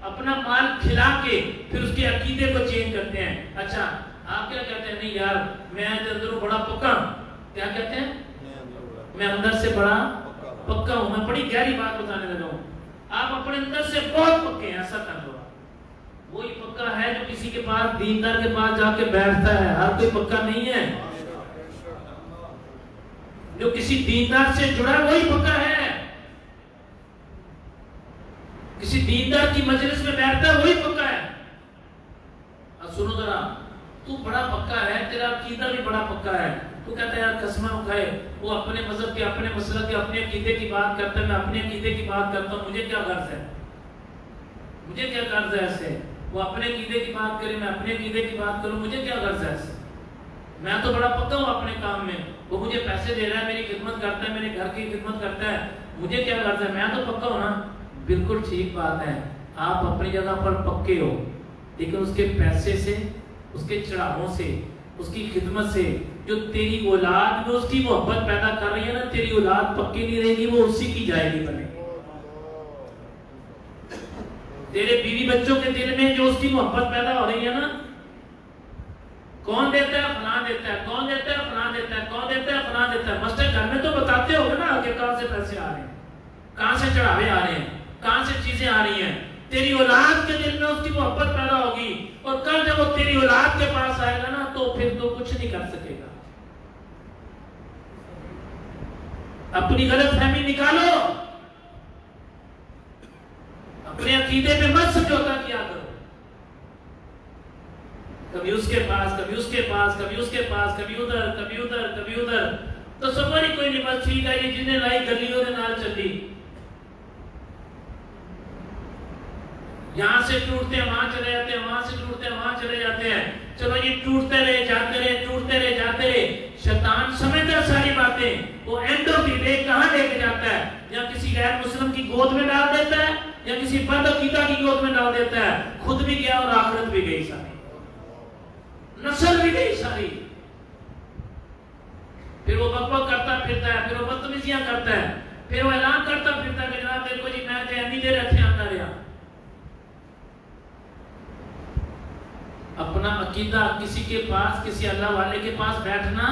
اپنا مال کھلا کے پھر اس کے عقیدے کو چینج کرتے ہیں. اچھا آپ کیا کہتے ہیں؟ نہیں یار میں اندر بڑا پکا. کیا کہتے ہیں؟ میں اندر سے بڑا پکا ہوں. میں بڑی گہری بات بتانے لگا ہوں. آپ اپنے اندر سے بہت پکے ہیں, ایسا کر لو. وہی پکا ہے جو کسی کے پاس دیندار کے پاس جا کے بیٹھتا ہے. ہر کوئی پکا نہیں ہے. جو کسی دیندار سے جڑا ہے وہی پکا ہے. کسی دیندار کی مجلس میں بیٹھتا ہے وہی پکا ہے. اب سنو ذرا, تو بڑا پکا ہے, تیرا عقیدہ بھی بڑا پکا ہے. تو کہتا ہے یار قسمیں اٹھائے, وہ اپنے مذہب کے, اپنے مسلک کے, اپنے عقیدے کی بات کرتا ہے, میں اپنے عقیدے کی بات کرتا ہوں. مجھے کیا غرض ہے, مجھے کیا غرض ہے ایسے؟ وہ اپنے عقیدے کی بات کرے, میں اپنے عقیدے کی بات کروں, مجھے کیا غرض ہے ایسے؟ میں تو بڑا پکا ہوں اپنے کام میں. وہ مجھے پیسے دے رہا ہے, میری خدمت کرتا ہے, میرے گھر کی خدمت کرتا ہے, مجھے کیا غرض ہے؟ میں تو پکا ہوں نا. بالکل ٹھیک بات ہے, آپ اپنی جگہ پر پکے ہو, لیکن اس کے پیسے سے, اس کے چڑھاووں سے, اس کی خدمت سے جو تیری اولاد میں اس کی محبت پیدا کر رہی ہے نا, تیری اولاد پکی نہیں رہے گی, وہ اسی کی جائے گی بنے. تیرے بیوی بچوں کے دل میں جو اس کی محبت پیدا ہو رہی ہے نا, کون دیتا ہے؟ فلاں دیتا ہے. کون دیتا ہے؟ فلاں دیتا ہے. کون دیتا ہے؟ فلاں دیتا ہے. مسجد گھر میں تو بتاتے ہو گے نا کہ کہاں سے پیسے آ رہے ہیں, کہاں سے چڑھاوے آ رہے ہیں, کہاں سے چیزیں آ رہی ہیں. تیری اولاد کے دل میں اس کی محبت پیدا ہوگی, اور کل جب وہ تیری اولاد کے پاس آئے گا نا, تو پھر تو کچھ نہیں کر سکے گا. اپنی غلط فہمی نکالو, اپنے عقیدے پہ مت سمجھوتا کیا کرو. کبھی اس کے پاس, کبھی اس کے پاس, کبھی اس کے پاس, کبھی ادھر, کبھی ادھر, کبھی ادھر. تو سفر ہی کوئی نہیں, بس ٹھیک ہے, یہ جنہیں لائی گلیوں نے نال چلی. یہاں سے ٹوٹتے ہیں وہاں چلے جاتے ہیں, وہاں سے ٹوٹتے ہیں وہاں چلے جاتے ہیں. چلو یہ ٹوٹتے رہے جاتے رہے, ٹوٹتے رہے جاتے رہے. شیطان سمجھتا ہے ساری باتیں, وہ اینڈ آف دی ڈے کہاں لے کے جاتا ہے؟ یا کسی غیر مسلم کی گود میں ڈال دیتا ہے, یا کسی بد عقیدہ کی گود میں ڈال دیتا ہے. خود بھی گیا اور آخرت بھی گئی ساری, نسل بھی گئی ساری. پھر وہ بک بک کرتا پھرتا ہے, پھر وہ بدتمیزیاں کرتا ہے, پھر وہ اعلان کرتا پھرتا ہے کہ جناب دیکھو جی میں تو امی دے رہے تھے آتا رہا. اپنا عقیدہ کسی کے پاس, کسی اللہ والے کے پاس بیٹھنا,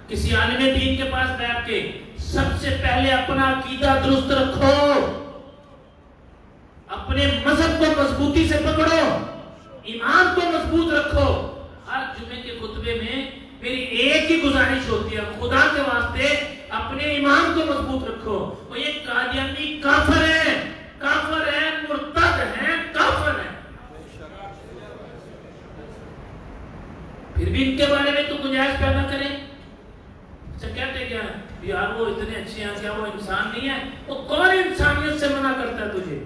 کسی عالم دین کے پاس بیٹھ کے سب سے پہلے اپنا عقیدہ درست رکھو, اپنے مذہب کو مضبوطی سے پکڑو, ایمان کو مضبوط رکھو. ہر جمعے کے خطبے میں میری ایک ہی گزارش ہوتی ہے, خدا کے واسطے اپنے ایمان کو مضبوط رکھو. وہ یہ قادیانی کافر ہے, کافر ہے, مرتد ہے, کافر ہے. پھر بھی ان کے بارے میں تو گنجائش پیدا کرے. اچھا کہتے کیا یار وہ اتنے اچھے ہیں, کیا وہ انسان نہیں ہے؟ وہ کون انسانیت سے منع کرتا ہے تجھے؟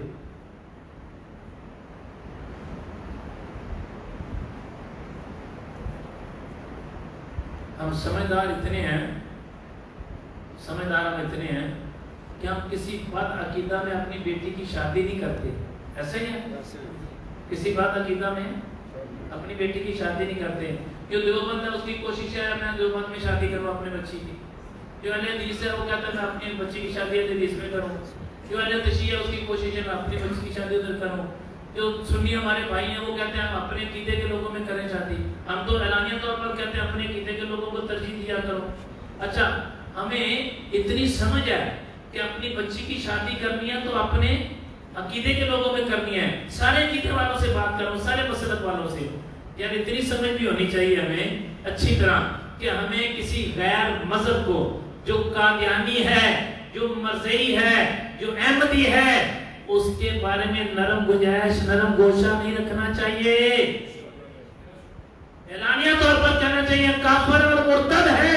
ہم سمجھدار اتنے ہیں, سمجھدار ہم اتنے ہیں کہ ہم کسی بد عقیدہ میں اپنی بیٹی کی شادی نہیں کرتے. ایسے ہی ہے, کسی بد عقیدہ میں اپنی بیٹی کی شادی نہیں کرتے. جو دیوبند ہے اس کی کوشش ہے میں دیوبند میں شادی کروں اپنے بچی کی. جو اہل حدیث ہے وہ کہتا ہے میں اپنی بچی کی شادی اہل حدیث میں کروں. جو اہل تشیع ہے اس کی کوشش ہے میں اپنی بچی کی شادی ادھر کروں. جو سنی ہمارے بھائی ہیں وہ کہتے ہیں ہم اپنے عقیدے کے لوگوں میں کریں شادی. ہم تو اعلانیہ طور پر کہتے ہیں اپنے عقیدے کے لوگوں کو ترجیح دیا کرو. اچھا ہمیں اتنی سمجھ ہے کہ اپنی بچی کی شادی کرنی ہے تو اپنے عقیدے کے لوگوں میں کرنی ہے. سارے عقیدے والوں سے بات کرو, سارے مسلک والوں سے. یار اتنی سمجھ بھی ہونی چاہیے ہمیں اچھی طرح کہ ہمیں کسی غیر مذہب کو, جو قادیانی ہے, جو مرزئی ہے, جو احمدی ہے, اس کے بارے میں نرم گنجائش, نرم گوشہ نہیں رکھنا چاہیے. اعلانیہ طور پر کہنا چاہیے کافر اور مرتد ہے.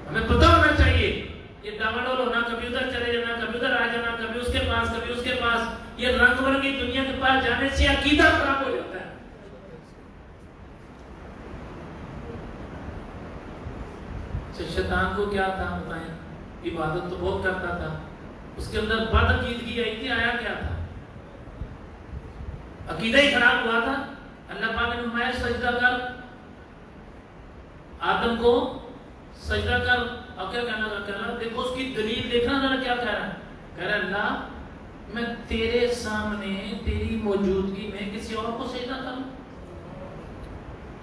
ہمیں پتہ ہونا چاہیے یہ ڈاواڈول ہونا, کبھی ادھر چلے جانا, کبھی ادھر آ جانا, کبھی اس کے پاس, کبھی اس کے پاس, یہ رنگ برنگی دنیا کے پاس جانے سے عقیدہ خراب ہو جاتا ہے. شیطان کو کیا تھا بتائیں, عبادت تو بہت کرتا تھا, اس کے اندر بد عقیدگی آئی تھی, آیا کیا تھا؟ عقیدہ ہی خراب ہوا تھا. اللہ پاک نے فرمایا سجدہ کر, آدم کو سجدہ کر. اور کیا کہنا, دیکھو اس کی دلیل دیکھنا ذرا کیا کہہ رہا ہے. کہہ رہا ہے اللہ میں تیرے سامنے تیری موجودگی میں کسی اور کو سجدہ کروں؟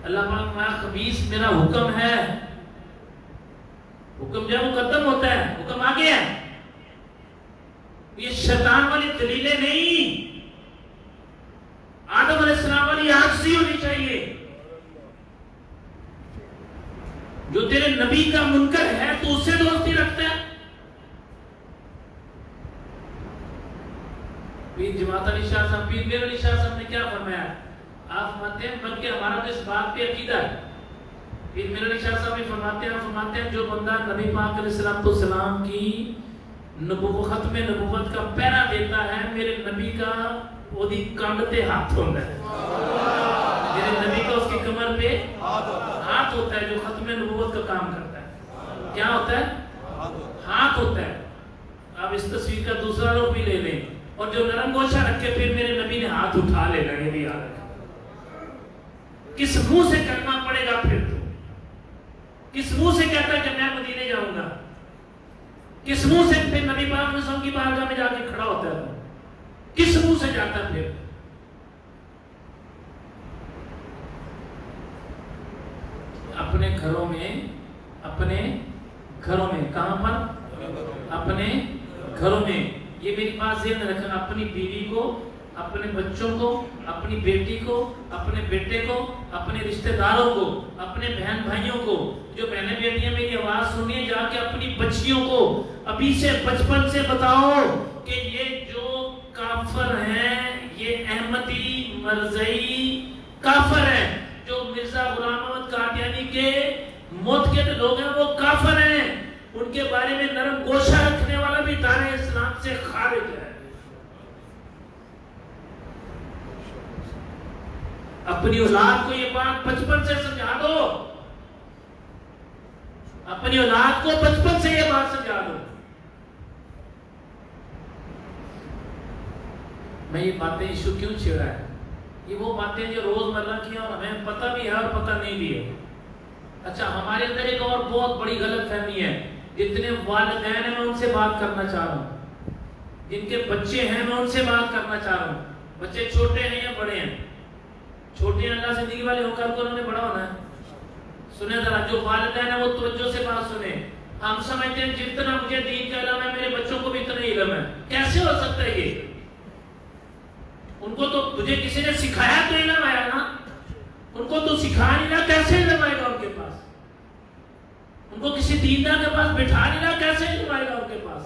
اللہ پاک فرمایا خبیث میرا حکم ہے, حکم جو ہے مقدم ہوتا ہے، حکم آگے ہے. یہ شیطان والی دلیلیں نہیں، آدم علیہ السلام والی عاجزی ہونی چاہیے. جو تیرے نبی کا منکر ہے تو اس سے دوستی رکھتا ہے. پیر جماعت علی شاہ صاحب، پیر میر علی شاہ صاحب نے کیا فرمایا؟ آپ فرماتے ہیں بلکہ ہمارا تو اس بات پہ عقیدہ ہے. پیر میر علی شاہ صاحب بھی فرماتے ہیں جو بندہ نبی پاک علیہ السلام کی ختم نبوت کا پہرا دیتا ہے، میرے نبی کا وہی کنڈ تے ہاتھ ہوتا ہے. میرے نبی کا اس کی کمر پہ ہاتھ ہوتا ہے جو ختم نبوت کا کام کرتا ہے. کیا ہوتا ہے؟ ہاتھ ہوتا ہے. آپ اس تصویر کا دوسرا رخ بھی لے لیں، اور جو نرم گوشہ رکھ کے پھر میرے نبی نے ہاتھ اٹھا لینا، یہ بھی یاد رکھیں. کس منہ سے کرنا پڑے گا پھر تو؟ کس منہ سے کہتا ہے کہ میں مدینے جاؤں گا؟ کس منہ سے پھر نبی پاک رسول کی بارگاہ میں جا کے کھڑا ہوتا ہے؟ کس منہ سے جاتا ہے پھر؟ اپنے گھروں میں کہاں پر؟ اپنے گھروں میں. یہ میری بات ذہن میں رکھنا. اپنی بیوی کو، اپنے بچوں کو، اپنی بیٹی کو، اپنے بیٹے کو، اپنے رشتہ داروں کو، اپنے بہن بھائیوں کو، جو بہنیں بیٹیاں میری آواز سنیے، جا کے اپنی بچیوں کو ابھی سے بچپن سے بتاؤ کہ یہ جو کافر ہیں، یہ احمدی مرزئی کافر ہیں. جو مرزا غلام احمد قادیانی کے معتقد لوگ ہیں وہ کافر ہیں. ان کے بارے میں نرم گوشہ رکھنے والا بھی دار اسلام سے خارج ہے. اپنی اولاد کو یہ بات بچپن سے سمجھا دو. اپنی اولاد کو بچپن سے یہ بات سمجھا دو. میں یہ باتیں ایشو کیوں چھیڑا ہے؟ یہ وہ باتیں جو روزمرہ کی اور ہمیں پتہ بھی ہے اور پتہ نہیں بھی ہے. اچھا، ہمارے اندر ایک اور بہت بڑی غلط فہمی ہے. جتنے والدین ہیں میں ان سے بات کرنا چاہ رہا ہوں، جن کے بچے ہیں میں ان سے بات کرنا چاہ رہا ہوں. بچے چھوٹے ہیں یا بڑے ہیں؟ چھوٹے ہیں، اللہ زندگی والے ہو کر کو انہوں نے بڑا ہونا ہے. سنیں ذرا، جو والدین ہیں وہ توجہ سے بات سنیں. ہم سمجھتے ہیں جتنا مجھے دین کا علم ہے میرے بچوں کو بھی اتنا ہی علم ہے. کیسے ہو سکتا ہے یہ؟ ان کو تو تجھے کسی نے سکھایا تو علم آیا نا. ان کو تو سکھا نہیں رہا، کیسے علم آئے گا ان کے پاس؟ ان کو کسی دیندار کے پاس بٹھا نہیں رہا، کیسے علم آئے گا ان کے پاس؟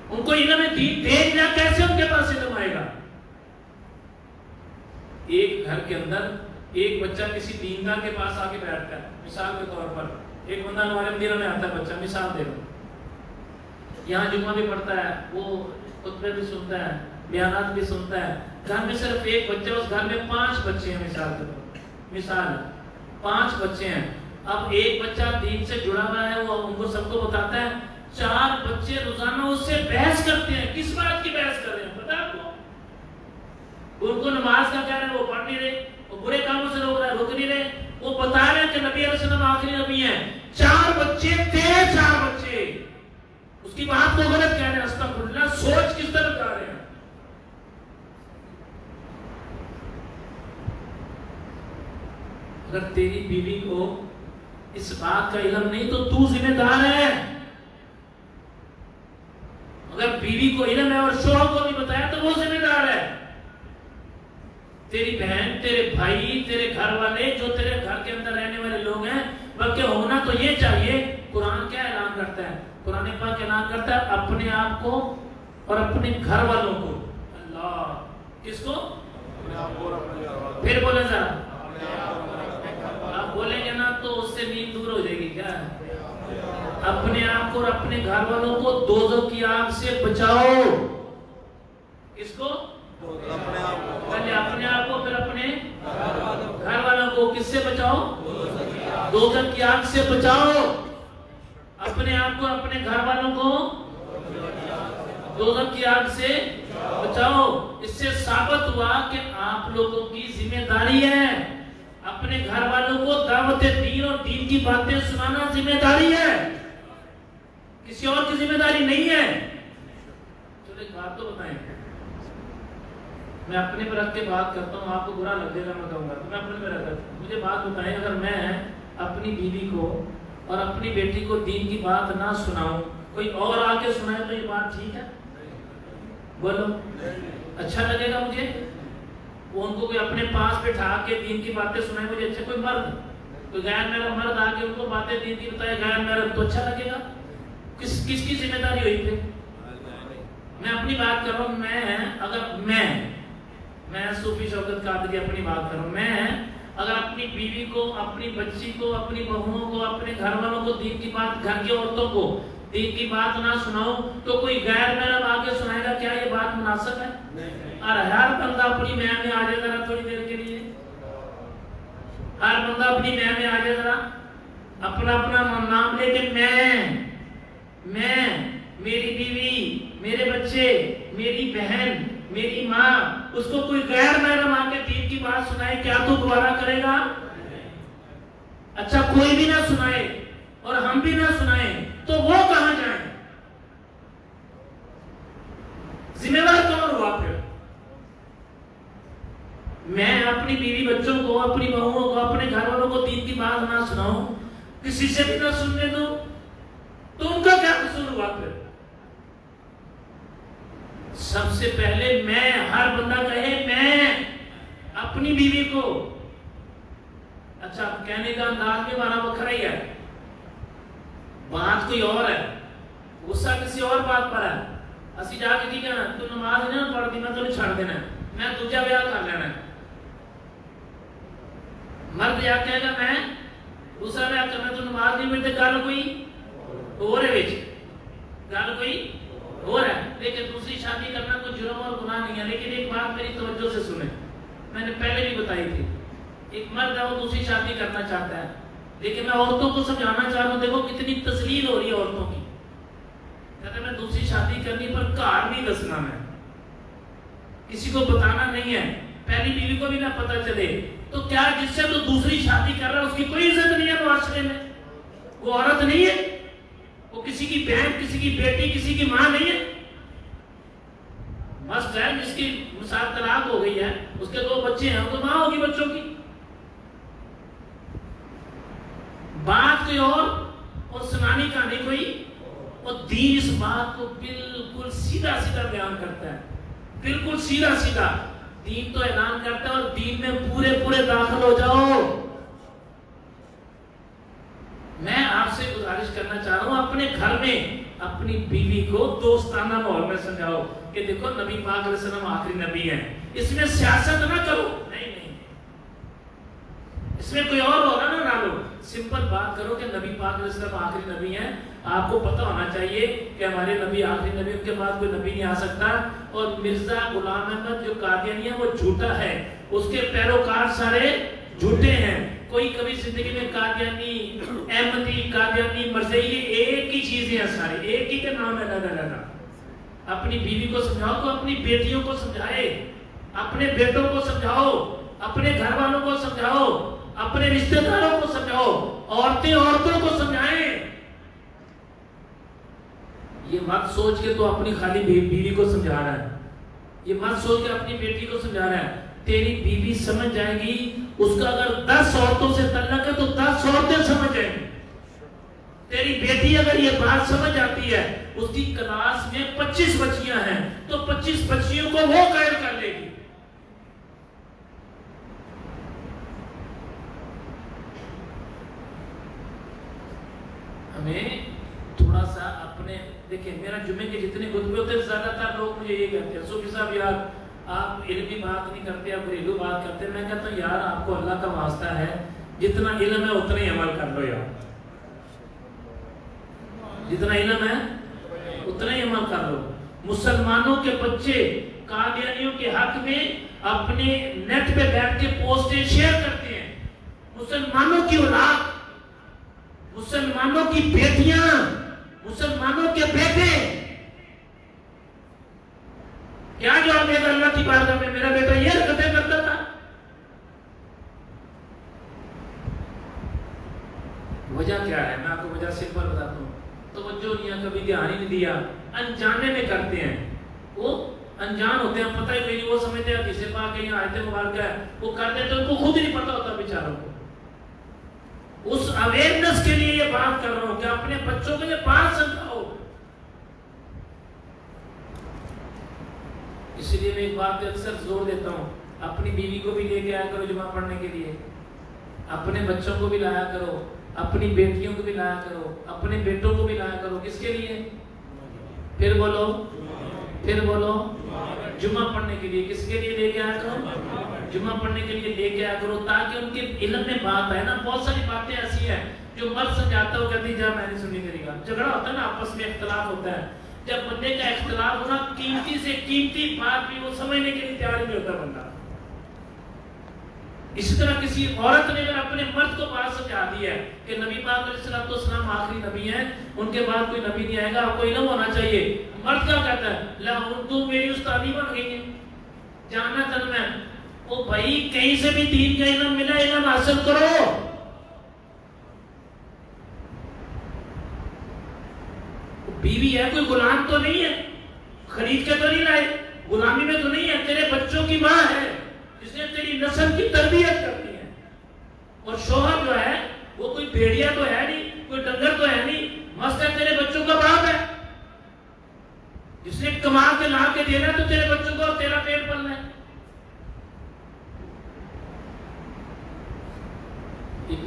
ان کو علم دین دے نہیں رہا، کیسے ان کے پاس علم آئے گا؟ ایک گھر کے اندر ایک بچہ کسی دیندار کے پاس آ کے بیٹھتا ہے. مثال کے طور پر ایک بندہ ہمارے مدینہ میں آتا ہے، بچہ، مثال دے رہا ہوں، یہاں جمعہ بھی پڑھتا ہے، وہ خطبے بھی سنتا ہے، بیانات بھی سنتا ہے. گھر میں صرف ایک بچہ، اس گھر میں 5 بچے ہیں. مثال کے طور پر، مثال 5 بچے ہیں. اب ایک بچہ دین سے جڑا ہوا ہے، وہ ان کو سب کو بتاتا ہے. 4 بچے روزانہ اس سے بحث کرتے ہیں. کس بات کی بحث کر رہے ہیں پتا آپ کو؟ ان کو نماز کا کہہ رہے ہیں، وہ پڑھ نہیں رہے. وہ برے کاموں سے روک رہے ہیں، رک نہیں رہے. وہ بتا رہے ہیں کہ نبی علیہ السلام آخری نبی ہیں. 4 بچے تیرے 4 بچے اس کی بات کو غلط کہہ رہے ہیں. استغفراللہ، سوچ کس طرح بتا رہے ہیں. اگر تیری بیوی کو اس بات کا علم نہیں تو ذمہ دار ہے. اگر بیوی کو علم ہے اور شوہر کو نہیں بتایا تو وہ ذمہ دار ہے. تیری بہن، تیرے بھائی، تیرے گھر والے، جو تیرے گھر کے اندر رہنے والے لوگ ہیں، بلکہ ہونا تو یہ چاہیے. قرآن کیا اعلان کرتا ہے؟ قرآن پاک اعلان کرتا ہے اپنے آپ کو اور اپنے گھر والوں کو. اللہ، کس کو؟ پھر بولے ذرا. آپ بولیں گے نا تو اس سے نیند دور ہو جائے گی. کیا اپنے آپ کو اور اپنے گھر والوں کو دوزخ کی آگ سے بچاؤ. کس کو؟ پہلے اپنے آپ کو، پھر اپنے گھر والوں کو. کس سے بچاؤ؟ دوزخ کی آگ سے بچاؤ. اپنے آپ کو، اپنے گھر والوں کو دوزخ کی آگ سے بچاؤ. اس سے ثابت ہوا کہ آپ لوگوں کی ذمہ داری ہے. اپنے گھر والوں کو دعوت دین اور دین کی باتیں سنانا ذمہ داری ہے، کسی اور کی ذمہ داری نہیں ہے. چلو ایک بات تو بتائیں. میں اپنے پر رکھ کے بات کرتا ہوں، آپ کو برا لگ جائے گا میں کہوں گا، تو میں اپنے پر رکھ. مجھے بات بتائیں، اگر میں اپنی بیوی کو اور اپنی بیٹی کو دین کی بات نہ سناؤں، کوئی اور آ کے سنائے تو یہ بات ٹھیک ہے؟ بولو، اچھا لگے گا مجھے؟ وہ ان کو کوئی اپنے پاس بٹھا کے دین کی باتیں سنائے مجھے اچھا؟ کوئی مرد، کوئی غیر میرا مرد آ کے ان کو باتیں دین کی بتائے غیر میرا، تو اچھا لگے گا؟ کس کی ذمہ داری ہوئی پھر؟ میں اپنی بات کر رہا ہوں، میں صوفی شوکت قادری اپنی بات کر رہا ہوں، میں اگر اپنی بیوی کو، اپنی بچی کو، اپنی بہوؤں کو، اپنے گھر والوں کو دین کی بات، گھر کی عورتوں کو دین کی بات نہ سناؤں تو کوئی غیر محرم آ کے سنائے گا؟ کیا یہ بات مناسب ہے؟ اور ہر بندہ اپنی میں آ جائے ذرا تھوڑی دیر کے لیے، ہر بندہ اپنی میں آ جائے ذرا، اپنا نام لے کے میں، میری بیوی، میرے بچے، میری بہن، میری ماں، اس کو کوئی غیر محرم آ کے دین کی بات سنائے، کیا تو گوارا کرے گا؟ اچھا کوئی بھی نہ سنائے اور ہم بھی نہ سنائیں تو وہ کہاں جائیں؟ ذمہ دار کون ہوا پھر؟ میں اپنی بیوی بچوں کو، اپنی بہوؤں کو، اپنے گھر والوں کو دین کی بات نہ سناؤں، کسی سے بھی نہ سننے دو، تو ان کا کیا قصور ہوا پھر؟ سب سے پہلے میں، ہر بندہ کہے میں اپنی بیوی کو، اچھا کہنے کا انداز بھی ہمارا وکھرا ہی ہے، بات کوئی اور ہے، غصہ کسی اور بات پر ہے، اسی جا کے کہنا تو نماز نہیں پڑھتی میں تو چھڑ دینا، میں دوجا بیاہ کر لینا۔ مرد یا کہے گا میں دوسرا بیاہ کرنا تو نماز نہیں پڑھتے، گل کوئی اور ہے، گل کوئی اور ہے، لیکن دوسری شادی کرنا کوئی جرم اور گناہ نہیں ہے۔ لیکن ایک بات میری توجہ سے سنیں، میں نے پہلے بھی بتائی تھی، ایک مرد ہے وہ دوسری شادی کرنا چاہتا ہے، لیکن میں عورتوں کو سمجھانا چاہ رہا ہوں، دیکھو کتنی تذلیل ہو رہی ہے عورتوں کی، کہتے میں دوسری شادی کرنی پر گھر نہیں دسنا، میں کسی کو بتانا نہیں ہے، پہلی بیوی کو بھی نہ پتہ چلے، تو کیا جس سے تو دوسری شادی کر رہا ہے اس کی کوئی عزت نہیں ہے معاشرے میں؟ وہ عورت نہیں ہے، وہ کسی کی بہن، کسی کی بیٹی، کسی کی ماں نہیں ہے؟ مست ہے جس کی مثال طلاق ہو گئی ہے، اس کے 2 بچے ہیں، تو ماں ہوگی بچوں کی، بات کوئی اور سنانی کہانی کوئی، اور دین اس بات کو بالکل سیدھا بیان کرتا ہے، بالکل سیدھا دین تو اعلان کرتا ہے، اور دین میں پورے داخل ہو جاؤ۔ میں آپ سے گزارش کرنا چاہ رہا ہوں، اپنے گھر میں اپنی بیوی کو دوستانہ ماحول میں سمجھاؤ کہ دیکھو نبی پاک علیہ السلام آخری نبی ہیں، اس میں سیاست نہ کرو، نہیں اس میں کوئی اور ہوگا نہ لو، سمپل بات کرو کہ نبی پاک علیہ السلام آخری نبی ہیں، آپ کو پتہ ہونا چاہیے کہ ہمارے نبی آخری نبی، ان کے بعد کوئی نبی نہیں آ سکتا، اور مرزا غلام احمد جو قادیانی ہے وہ جھوٹا ہے، اس کے پیروکار سارے جھوٹے ہیں، کوئی کبھی زندگی میں قادیانی، احمدی، قادیانی، مرزائی، یہ ایک ہی چیزیں ہیں، سارے ایک ہی کے نام ہے لگا۔ اپنی بیوی کو سمجھاؤ تو اپنی بیٹیوں کو سمجھائے، اپنے بیٹوں کو سمجھاؤ، اپنے گھر والوں کو سمجھاؤ، اپنے رشتہ داروں کو سمجھاؤ، عورتیں عورتوں کو سمجھائیں۔ یہ مت سوچ کے تو اپنی خالی بیوی کو سمجھا رہا ہے، یہ مت سوچ کے اپنی بیٹی کو سمجھا رہا ہے، تیری بیوی سمجھ جائے گی، اس کا اگر 10 عورتوں سے تعلق ہے تو 10 عورتیں سمجھ جائیں گی، تیری بیٹی اگر یہ بات سمجھ آتی ہے، اس کی کلاس میں 25 بچیاں ہیں تو 25 بچیوں کو وہ قائل کر لے گی۔ ہمیں تھوڑا سا اپنے، دیکھیں میرا جمعے کے جتنے خطبے ہوتے ہیں زیادہ تر لوگ مجھے یہ کہتے ہیں صوفی صاحب یار آپ علمی بات نہیں کرتے، آپ گھریلو بات کرتے ہیں، میں کہتا ہوں یار آپ کو اللہ کا واسطہ ہے، جتنا علم ہے اتنا ہی عمل کر لو یار، جتنا علم ہے اتنا ہی عمل کر لو۔ مسلمانوں کے بچے قادیانیوں کے حق میں اپنے نیٹ پہ بیٹھ کے پوسٹیں شیئر کرتے ہیں، مسلمانوں کی اولاد، مسلمانوں کی بیٹیاں، مسلمانوں کے بیٹے، کیا جواب دے گا اللہ کی بارگاہ میں؟ میرا بیٹا یہ حرکتیں کرتا تھا۔ وجہ کیا ہے؟ میں آپ کو وجہ سمپل بتاتا ہوں، توجہ نہیں ہے، کبھی دھیان ہی نہیں دیا، انجانے میں کرتے ہیں، وہ انجان ہوتے ہیں، پتہ ہی نہیں، وہ سمجھتے ہیں جسے پاک ہے یا آیت مبارکہ ہے، وہ کر دیتے ہیں، ان کو خود نہیں پتہ ہوتا بیچاروں کو، اس اویئرنس کے لیے یہ بات کر رہا ہوں کہ اپنے بچوں کو یہ بات سمجھاؤ. اس لیے میں ایک بات پہ اکثر زور دیتا ہوں, اپنی بیوی کو بھی لے کے آیا کرو جمعہ پڑھنے کے لیے, اپنے بچوں کو بھی لایا کرو, اپنی بیٹیوں کو بھی لایا کرو, اپنے بیٹوں کو بھی لایا کرو. کس کے لیے؟ پھر بولو, جمعہ پڑھنے کے لیے. کس کے لیے لے کے آیا کرو؟ جمعہ پڑھنے کے لیے لے کے آیا کرو, تاکہ ان کے علم میں بات آئے نا. بہت ساری باتیں ایسی ہیں جو مرد سمجھاتا ہو, کہتی جا میں نے سنی میری بات. جھگڑا ہوتا ہے نا, آپس میں اختلاف ہوتا ہے. جب بندے کا اختلاف ہونا, قیمتی سے قیمتی بات بھی وہ سمجھنے کے لیے تیار نہیں ہوتا بندہ. اسی طرح کسی عورت نے اگر اپنے مرد کو بات سمجھا دی ہے کہ نبی پاک علیہ السلام آخری نبی ہیں, ان کے بعد کوئی نبی نہیں آئے گا, آپ کو علم ہونا چاہیے. مرد کیا کہتا ہے؟ لا تو میری استادی بن گئی ہے, جاننا چاہتا میں. وہ بھائی کہیں سے بھی دین کا علم ملا, علم حاصل کرو. بیوی ہے, کوئی غلام تو نہیں ہے, خرید کے تو نہیں لائے, غلامی میں تو نہیں ہے, تیرے بچوں کی ماں ہے جس نے تیری نسل کی تربیت کرنی ہے. اور شوہر جو ہے وہ کوئی بھیڑیا تو ہے نہیں, کوئی ڈنگر تو ہے نہیں, مست ہے, تیرے بچوں کا باپ ہے جس نے کما کے لا کے دینا ہے تو تیرے بچوں کو اور تیرا پیٹ پلنا ہے.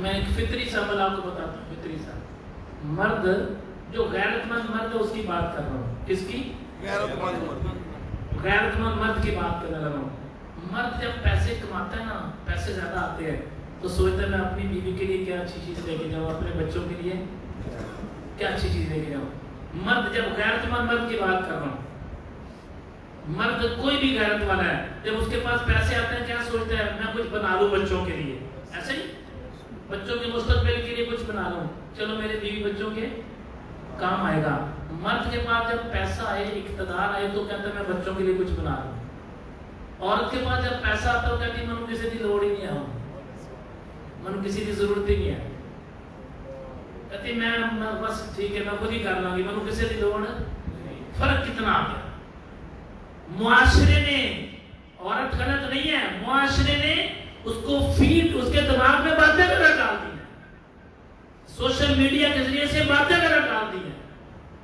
میں ایک فطری سا عمل آپ کو بتاتا ہوں. فطری سا مرد جو غیرت مند مرد ہے اس کی بات کر رہا ہوں. کس کی؟ غیرت مند مرد کی بات کرنے لگا ہوں. مرد جب پیسے کماتا ہے نا, پیسے زیادہ آتے ہیں تو سوچتا ہے میں اپنی بیوی کے لیے کیا اچھی چیز لے کے جاؤں, اپنے بچوں کے لیے کیا اچھی چیز لے کے جاؤں. مرد جب غیرت مند مرد کی بات کر رہا ہوں, مرد کوئی بھی غیرت والا ہے, جب اس کے پاس پیسے آتے ہیں کیا سوچتا ہے؟ میں کچھ بنا لوں بچوں کے لیے. ایسے ہی بچوں کے مستقبل کے لیے کچھ بنا لوں, چلو میرے بیوی بچوں کے کام آئے گا. مرد کے پاس جب پیسہ آئے, اقتدار آئے تو کہتا ہے میں بچوں کے لیے کچھ بنا لوں. عورت کے پاس جب پیسہ آتا ہے وہ کہتی ہے منو کسی کی لوڑ ہی نہیں ہے, منو کسی کی ضرورت ہی نہیں ہے, کہتی میں بس ٹھیک ہے میں خود ہی کر لوں گی, منو کسی کی لوڑ. فرق کتنا آ گیا. معاشرے نے, عورت غلط نہیں ہے, معاشرے نے اس کو فیڈ, اس کے دماغ میں باتیں غلط ڈال دی ہیں, سوشل میڈیا کے ذریعے سے باتیں غلط ڈال دی ہیں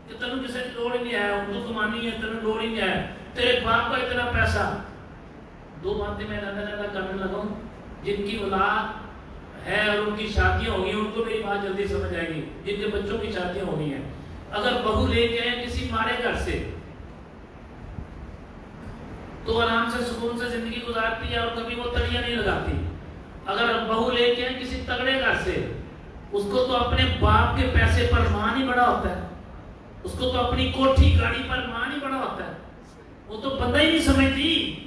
کہ تنو کسی کی لوڑ نہیں ہے, ان کو کمانی ہے, تنو لوڑ ہی نہیں ہے, تیرے باپ کا اتنا پیسہ. دو باتیں میں زیادہ کرنے لگا ہوں. جن کی اولاد ہے اور ان کی شادیاں ہوگی ان کو میری بات جلدی سمجھ آئے گی. جن کے بچوں کی شادیاں ہونی ہیں, اگر بہو لے کے آئے کسی مارے گھر سے تو آرام سے سکون سے زندگی گزارتی ہے اور کبھی وہ تڑیاں نہیں لگاتی. اگر بہو لے کے آئے کسی تگڑے گھر سے, اس کو تو اپنے باپ کے پیسے پر مان ہی بڑا ہوتا ہے, اس کو تو اپنی کوٹھی گاڑی پر مان ہی بڑا ہوتا ہے, وہ تو بندہ ہی نہیں سمجھتی.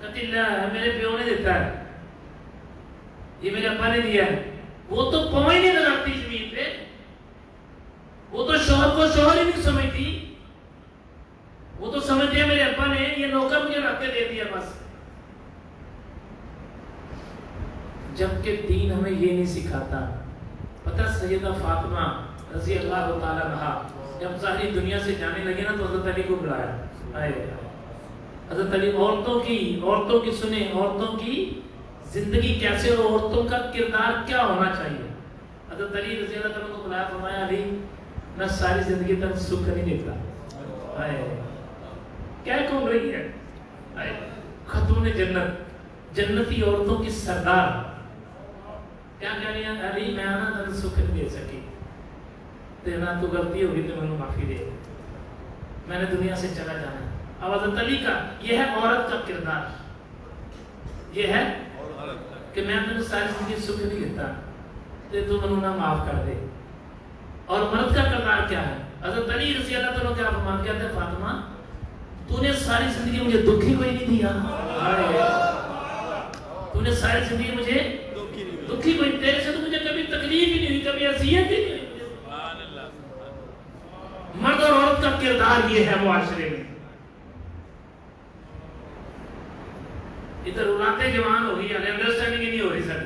کہتی میرے پیو نے دیتا ہے, یہ میرے ابا نے دیا ہے. وہ تو پاؤں ہی نہیں لگاتی زمین پہ, وہ تو شوہر کو شوہر ہی نہیں سمجھتی, وہ تو سمجھتے ہیں میرے ابا نے یہ نوکر مجھے رکھ کے دے دیا بس. جبکہ دین ہمیں یہ نہیں سکھاتا. پتہ سیدہ فاطمہ رضی اللہ تعالیٰ عنہا جب ظاہری دنیا سے جانے لگے نا تو حضرت علی کو بلایا. حضرت علی عورتوں کی سنیں, عورتوں کی زندگی کیسے اور عورتوں کا کردار کیا ہونا چاہیے. حضرت علی رضی اللہ تعالیٰ کو بلایا, فرمایا علی میں ساری زندگی تک سکھ نہیں دیکھتا. کیا کہوں رہی ہے خاتون جنت, جنتی عورتوں کی سردار, کیا کہہ رہی ہے علی میں آنا تک سکھ نہیں دے سکی, تیرا تو غلطی ہوگی تو میں معافی دے, میں نے دنیا سے چلا جانا. اب حضرت علی کا یہ ہے عورت کا کردار, یہ ہے کہ میں تمہیں ساری زندگی سکھ نہیں دیتا تو منو نہ معاف کر دے. اور مرد کا کردار کیا ہے؟ حضرت علی رضی اللہ تعالیٰ کیا فرمان کہتے ہیں, فاطمہ تو نے ساری زندگی مجھے دکھ ہی کوئی نہیں دیا, تو نے ساری زندگی مجھے دکھ ہی کوئی, تیرے سے تو مجھے کبھی تکلیف ہی نہیں ہوئی, کبھی اذیت ہی نہیں. مرد اور عورت کا کردار یہ ہے معاشرے میں. ادھر اولادیں جوان ہو گئی, انڈرسٹینڈنگ نہیں ہو رہی سر,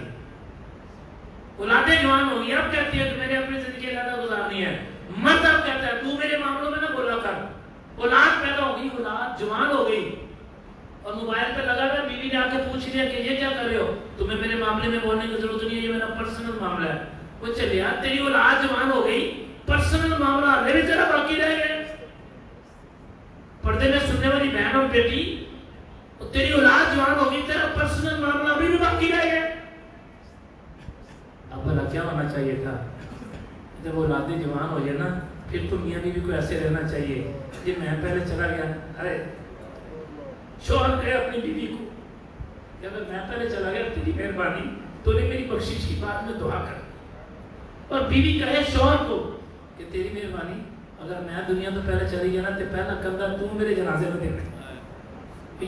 اولادیں جوان ہو گئی, اب کہتی ہے کہ میں نے اپنی زندگی زیادہ گزارنی ہے. مرد اب کہتا ہے تو میرے معاملوں میں نہ بولا کر. اولاد پیدا ہو گئی, اولاد جوان ہو گئی اور موبائل پہ لگا ہوا, بیوی نے آ کے پوچھ لیا کہ یہ کیا کر رہے ہو, تمہیں میرے معاملے میں بولنے کی ضرورت نہیں ہے, یہ میرا پرسنل معاملہ ہے. وہ چلے یار تیری اولاد جوان ہو گئی، پرسنل معاملہ میرے طرح باقی رہ گئے. پردے میں سننے والی بہن اور بیٹی، تیری اولاد جوان ہو گئی، تیرا پرسنل معاملہ ابھی بھی باقی رہ گیا. اب بھلا کیا ہونا چاہیے تھا؟ جب اولادیں جوان ہو جائے نا پھر تو میاں بیوی کو ایسے رہنا چاہیے کہ میں پہلے چلا گیا. ارے شوہر کہے اپنی بیوی کو کہ اگر میں پہلے چلا گیا تیری مہربانی، تو نے میری بخشش کی بات میں دعا کر. اور بیوی کہے شوہر کو کہ تیری مہربانی، اگر میں دنیا تو پہلے چلی گیا نا تو پہلا کندھا تو میرے جنازے میں دینا.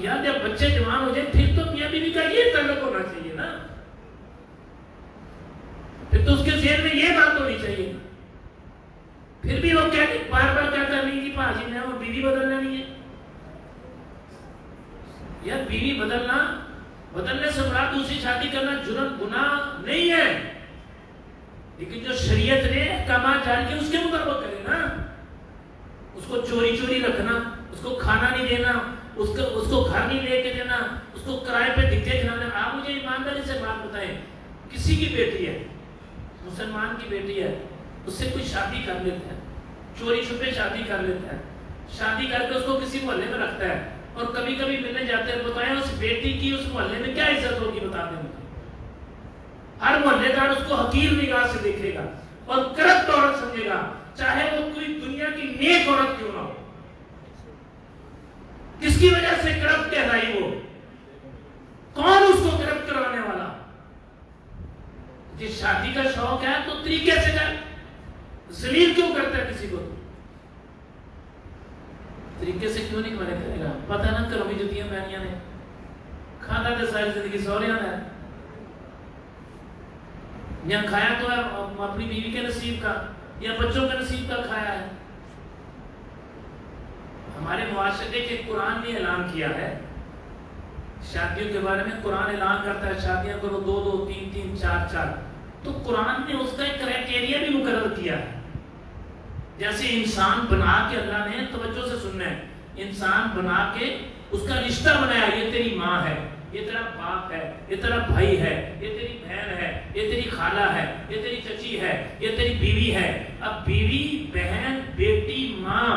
یار جب بچے جوان ہو جائے پھر تو میاں بیوی کا یہ تعلق ہونا چاہیے نا، پھر تو اس کے ذہن میں یہ بات ہونی چاہیے. پھر بھی وہ بار بار کہتا نہیں کہ پاجی میں وہ بیوی بدلنا نہیں ہے. یار بیوی بدلنے سے مراد دوسری شادی کرنا جرم گناہ نہیں ہے، لیکن جو شریعت نے احکامات جاری کیے اس کے مطابق کرے نا. اس کو چوری رکھنا، اس کو کھانا نہیں دینا، اس کو گھر نہیں لے کے دینا، اس کو کرائے پہ دکھتے کھلانا. آپ مجھے ایمانداری سے بات بتائیں، کسی کی بیٹی ہے، مسلمان کی بیٹی ہے، اس سے کوئی شادی کر لیتا ہے، چوری چھپے شادی کر لیتا ہے، شادی کر کے اس کو کسی محلے میں رکھتا ہے اور کبھی کبھی ملنے جاتے ہیں. بتائیں اس بیٹی کی اس محلے میں کیا عزت ہوگی؟ بتا دیں مجھے. ہر محلے دار اس کو حقیر نگاہ سے دیکھے گا اور کرپٹ عورت سمجھے گا، چاہے وہ کوئی دنیا کی نیک عورت کیوں نہ ہو. کس کی وجہ سے کرپٹ کہلائی؟ وہ کون اس کو کرپٹ کروانے والا؟ جس شادی کا شوق ہے تو طریقے سے کر. ذلیل کیوں کرتا ہے کسی کو؟ طریقے سے کیوں نہیں کرے گا؟ پتہ نہ کرو بھی جتیاں پہنیاں نے، کھانا تو ساری زندگی سوریاں ہے، یا کھایا تو ہے اپنی بیوی کے نصیب کا یا بچوں کے نصیب کا کھایا ہے. ہمارے معاشرے کے قرآن نے اعلان کیا ہے شادیوں کے بارے میں. قرآن اعلان کرتا ہے شادیاں کرو 2 2 3 3 4 4. تو قرآن نے اس کا ایک کرائٹیریا بھی مقرر کیا ہے. جیسے انسان بنا کے اللہ نے، توجہ سے سننا ہے، انسان بنا کے اس کا رشتہ بنایا. یہ تیری ماں ہے، یہ تیرا باپ ہے، یہ تیرا بھائی ہے، یہ تیری بہن ہے، یہ تیری خالہ ہے، یہ تیری چچی ہے، یہ تیری بیوی ہے. اب بیوی، بہن، بیٹی، ماں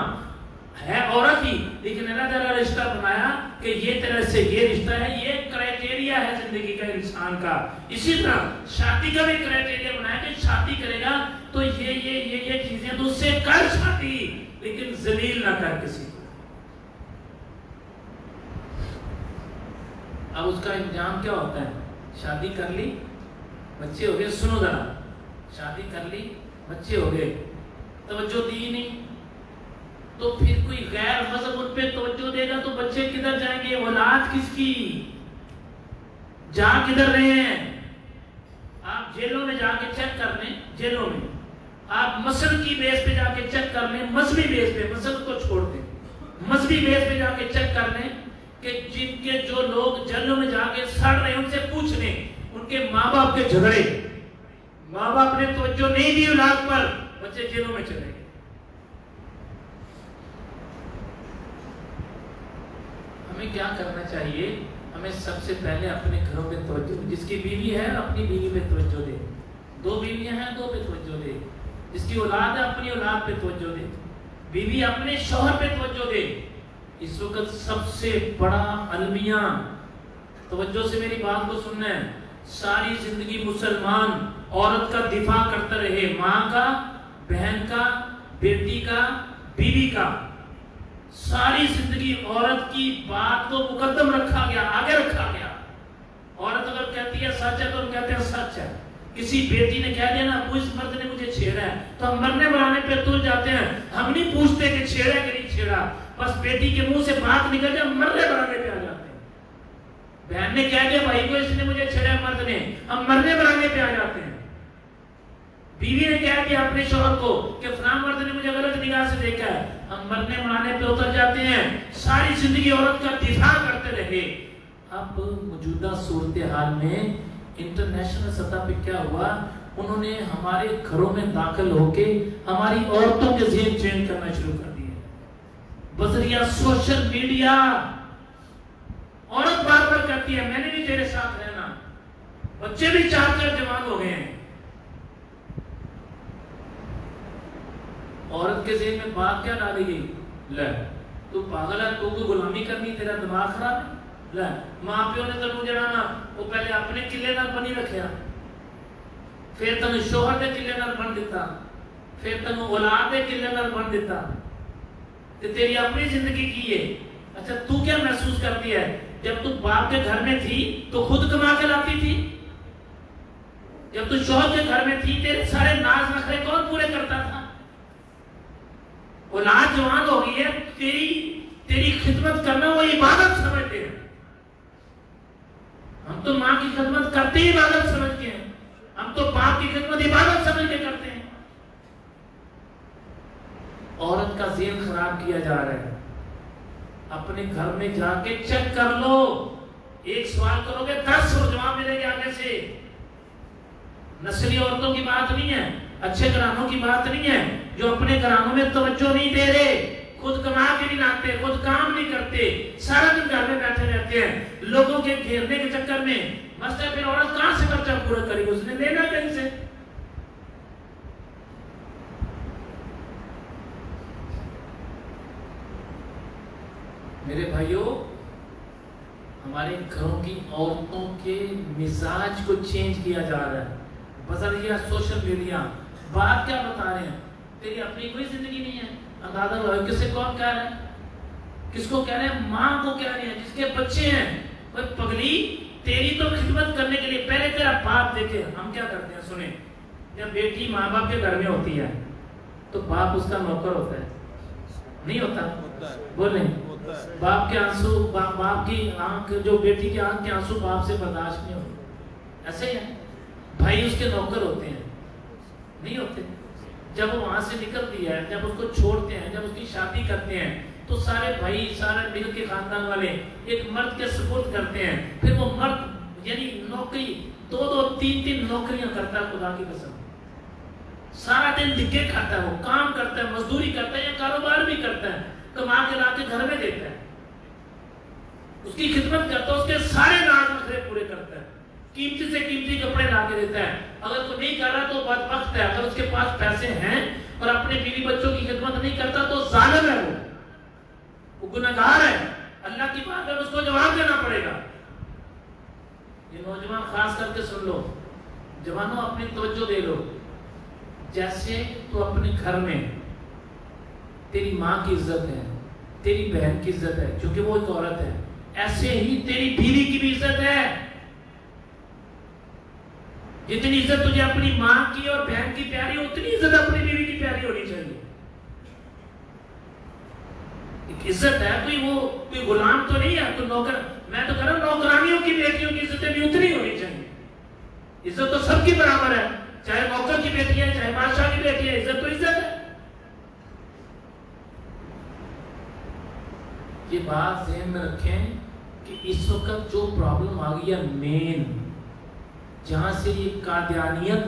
ہے عورت ہی، لیکن اللہ تعالیٰ رشتہ بنایا کہ یہ طرح سے یہ رشتہ ہے. یہ کرائٹیریا ہے زندگی کا انسان کا. اسی طرح شادی کا بھی کرائٹیریا بنایا کہ شادی کرے گا تو یہ چیزیں تو اس سے کر شادی، لیکن ذلیل نہ کر کسی کو. اب اس کا انجام کیا ہوتا ہے؟ شادی کر لی، بچے ہو گئے. سنو ذرا، شادی کر لی، بچے ہو گئے، توجہ دی نہیں، تو پھر کوئی غیر مذہب ان پہ توجہ دے گا تو بچے کدھر جائیں گے؟ اولاد کس کی؟ جا کدھر رہے ہیں؟ آپ جیلوں میں جا کے چیک کر لیں، جیلوں میں آپ مسل کی بیس پہ جا کے چیک کر لیں، مذہبی بیس پہ، مسل کو چھوڑ دیں، مذہبی بیس پہ جا کے چیک کر لیں کہ جن کے جو لوگ جیلوں میں جا کے سڑ رہے ہیں ان سے پوچھ لیں ان کے ماں باپ کے جھگڑے، ماں باپ نے توجہ نہیں دی اولاد پر، بچے جیلوں میں چلے گئے. ہمیں کیا کرنا چاہیے؟ ہمیں سب سے پہلے اپنے گھروں پہ توجہ، جس کی بیوی ہے اپنی بیوی پہ توجہ دے، 2 بیویاں ہیں 2 پہ توجہ دے، جس کی اولاد ہے اپنی اولاد پہ توجہ دے، بیوی اپنے شوہر پہ توجہ دے. اس وقت سب سے بڑا المیہ، توجہ سے میری بات کو سننا ہے، ساری زندگی مسلمان عورت کا دفاع کرتا رہے، ماں کا، بہن کا، بیٹی کا، بیوی کا. ساری زندگی عورت کی بات کو مقدم رکھا گیا، آگے رکھا گیا. عورت اگر کہتی ہے سچ ہے تو ہم کہتے ہیں سچ ہے. کسی بیٹی نے کہہ دیا نا ابو اس مرد نے مجھے چھیڑا ہے تو ہم مرنے مرانے پہ تل جاتے ہیں. ہم نہیں پوچھتے کہ چھیڑا کہ نہیں چھیڑا، بس بیٹی کے منہ سے بات نکل جائے مرنے مرانے پہ آ جاتے ہیں. بہن نے کہہ دیا بھائی کو اس نے مجھے چھیڑا مرد نے، ہم مرنے مرانے پہ آ جاتے ہیں. بیوی نے کہہ دیا اپنے شوہر کو کہ فلاں مرد نے مجھے غلط نگاہ سے دیکھا ہے، ہم مرنے مرانے پہ اتر جاتے ہیں. ساری زندگی عورت کا دفاع کرتے رہے. اب موجودہ صورتحال میں انٹرنیشنل سطح پہ کیا ہوا؟ انہوں نے ہمارے گھروں میں داخل ہو کے ہماری عورتوں کے ذہن چینج کرنا شروع کر دیے بذریعہ سوشل میڈیا. عورت بار بار کہتی ہے میں نے بھی تیرے ساتھ رہنا، بچے بھی 4 جوان ہو گئے ہیں. عورت کے ذہن میں بات کیا ڈالی گئی؟ لے تو پاگل ہے، تو کوئی غلامی کرنی، تیرا دماغ خراب ہے؟ لے ماں پیو نے تینوں جڑا وہ پہلے اپنے قلعے نال بنی رکھیا، پھر تینوں شوہر دے قلعے نال بن دیتا، پھر تینوں اولاد دے قلعے نال بن دیتا، تے تیری اپنی زندگی کی ہے۔ اچھا تو کیا محسوس کرتی ہے؟ جب تو باپ کے گھر میں تھی تو خود کما کے لاتی تھی، جب تو شوہر کے گھر میں تھی تیرے سارے ناز نخرے کون پورے کرتا تھا؟ اولاد جوان ہو گئی ہے، تیری خدمت کرنا وہ عبادت سمجھتے ہیں۔ ہم تو ماں کی خدمت کرتے ہی عبادت سمجھتے ہیں، ہم تو باپ کی خدمت عبادت سمجھ کے کرتے ہیں۔ عورت کا ذہن خراب کیا جا رہا ہے۔ اپنے گھر میں جا کے چیک کر لو، ایک سوال کرو گے 10 جواب ملے گے آگے سے۔ نسلی عورتوں کی بات نہیں ہے، اچھے گھرانوں کی بات نہیں ہے، جو اپنے گھرانوں میں توجہ نہیں دے رہے، خود کما کے نہیں لاتے، خود کام نہیں کرتے، سارا دن گھر میں بیٹھے رہتے ہیں لوگوں کے گھیرنے کے چکر میں۔ مسئلہ پھر عورت کہاں سے خرچہ پورا کرے گی؟ اس نے لینا کہیں سے۔ میرے بھائیوں، ہمارے گھروں کی عورتوں کے مزاج کو چینج کیا جا رہا ہے بذریعہ سوشل میڈیا۔ بات کیا بتا رہے ہیں؟ تیری اپنی کوئی زندگی نہیں ہے، اندازہ لگاؤ کسے کون کہہ رہے ہیں؟ کس کو کہہ رہے ہیں؟ ماں کو کہہ رہے ہیں جس کے بچے ہیں۔ وہ پگلی تیری تو خدمت کرنے کے لیے پہلے تیرا باپ دیکھے۔ ہم کیا کرتے ہیں سنیں، جب بیٹی ماں باپ کے گھر میں ہوتی ہے تو باپ اس کا نوکر ہوتا ہے، نہیں ہوتا؟ بولیں، باپ کے آنسو، باپ کی آنکھ، جو بیٹی کی آنکھ کے آنسو باپ سے برداشت نہیں ہوتے، ایسے ہی ہے۔ بھائی اس کے نوکر ہوتے ہیں، نہیں ہوتے؟ جب وہ وہاں سے نکلتی ہے، جب اس کو چھوڑتے ہیں، جب اس کی شادی کرتے ہیں تو سارے بھائی، سارے مل کے خاندان والے ایک مرد کے سپرد کرتے ہیں۔ پھر وہ مرد یعنی نوکری 2 3 نوکریاں کرتا ہے، خدا کی قسم، سارا دن دھکے کھاتا ہے، وہ کام کرتا ہے، مزدوری کرتا ہے یا کاروبار بھی کرتا ہے، کما کے لا کے گھر میں دیتا ہے، اس کی خدمت کرتا ہے، اس کے سارے ناز نخرے پورے کرتا ہے، قیمتی سے قیمتی کپڑے لا کے دیتا ہے۔ اگر کوئی نہیں کر رہا تو بدبخت ہے، اگر اس کے پاس پیسے ہیں اور اپنے بیوی بچوں کی خدمت نہیں کرتا تو ظالم ہے، وہ گنہگار ہے، اللہ کی بات ہے، اس کو جواب دینا پڑے گا۔ یہ نوجوان خاص کر کے سن لو، جوانوں اپنی توجہ دے لو۔ جیسے تو اپنے گھر میں تیری ماں کی عزت ہے، تیری بہن کی عزت ہے کیونکہ وہ ایک عورت ہے، ایسے ہی تیری بیوی کی بھی عزت ہے۔ جتنی عزت تجھے اپنی ماں کی اور بہن کی پیاری ہو، اتنی عزت اپنی بیوی کی پیاری ہونی چاہیے۔ ایک عزت ہے، کوئی غلام تو نہیں ہے، کوئی نوکر۔ میں تو کہہ رہا ہوں نوکرانیوں کی بیٹیوں کی عزتیں بھی اتنی ہونی چاہیے۔ عزت تو سب کی برابر ہے، چاہے نوکر کی بیٹی ہے، چاہے بادشاہ کی بیٹی ہے، عزت تو عزت ہے۔ یہ بات ذہن میں رکھیں کہ اس وقت جو پرابلم آ گئی ہے مین، جہاں سے یہ قادیانیت،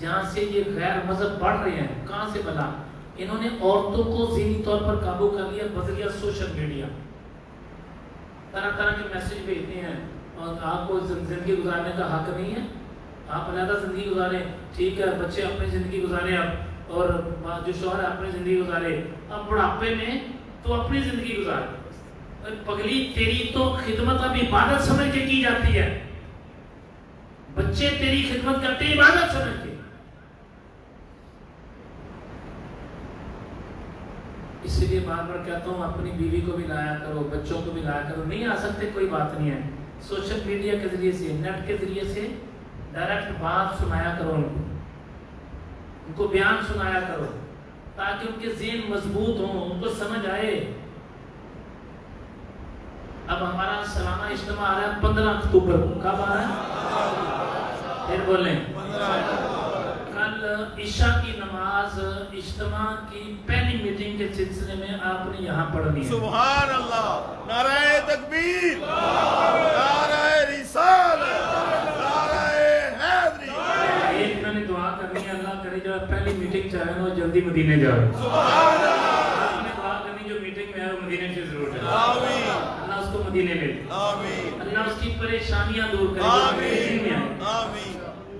جہاں سے یہ غیر مذہب بڑھ رہے ہیں، کہاں سے بلا؟ انہوں نے عورتوں کو ذہنی طور پر قابو کر لیا بذریعہ سوشل میڈیا۔ طرح طرح کے میسج بھیجتے ہیں، اور آپ کو زندگی گزارنے کا حق نہیں ہے، آپ علیحدہ زندگی گزاریں، ٹھیک ہے، بچے اپنی زندگی گزاریں اب، اور جو شوہر ہے اپنی زندگی گزارے، اب بڑھاپے میں تو اپنی زندگی گزارے۔ پگلی تیری تو خدمت اب عبادت سمجھ کے کی جاتی ہے، بچے تیری خدمت کرتے عبادت سمجھ کے۔ اس لیے بار بار کہتا ہوں اپنی بیوی کو بھی لایا کرو، بچوں کو بھی لایا کرو۔ نہیں آ سکتے کوئی بات نہیں ہے، سوشل میڈیا کے ذریعے سے، نیٹ کے ذریعے سے ڈائریکٹ بات سنایا کرو، ان کو بیان سنایا کرو تاکہ ان کے ذہن مضبوط ہوں، ان کو سمجھ آئے۔ اب ہمارا سالانہ اجتماع آ رہا ہے 15 اکتوبر کو، کب آ رہا ہے؟ پھر بولیں، کل عشاء کی نماز اجتماع کی پہلی میٹنگ کے سلسلے میں آپ نے یہاں پڑھنی ہے۔ سبحان اللہ، نعرہ تکبیر، نعرہ رسالت، نعرہ حیدری۔ ایک میں نے دعا کرنی ہے، اللہ کرے جو پہلی میٹنگ چاہے نا جلدی مدینے جاؤ۔ سبحان اللہ، آپ نے دعا کرنی جو میٹنگ میں ہے وہ مدینے سے ضرور ہے۔ آمین، اللہ اس کو مدینے لے، آمین، اللہ اس کی پریشانیاں دور کرے، آمین، آمین۔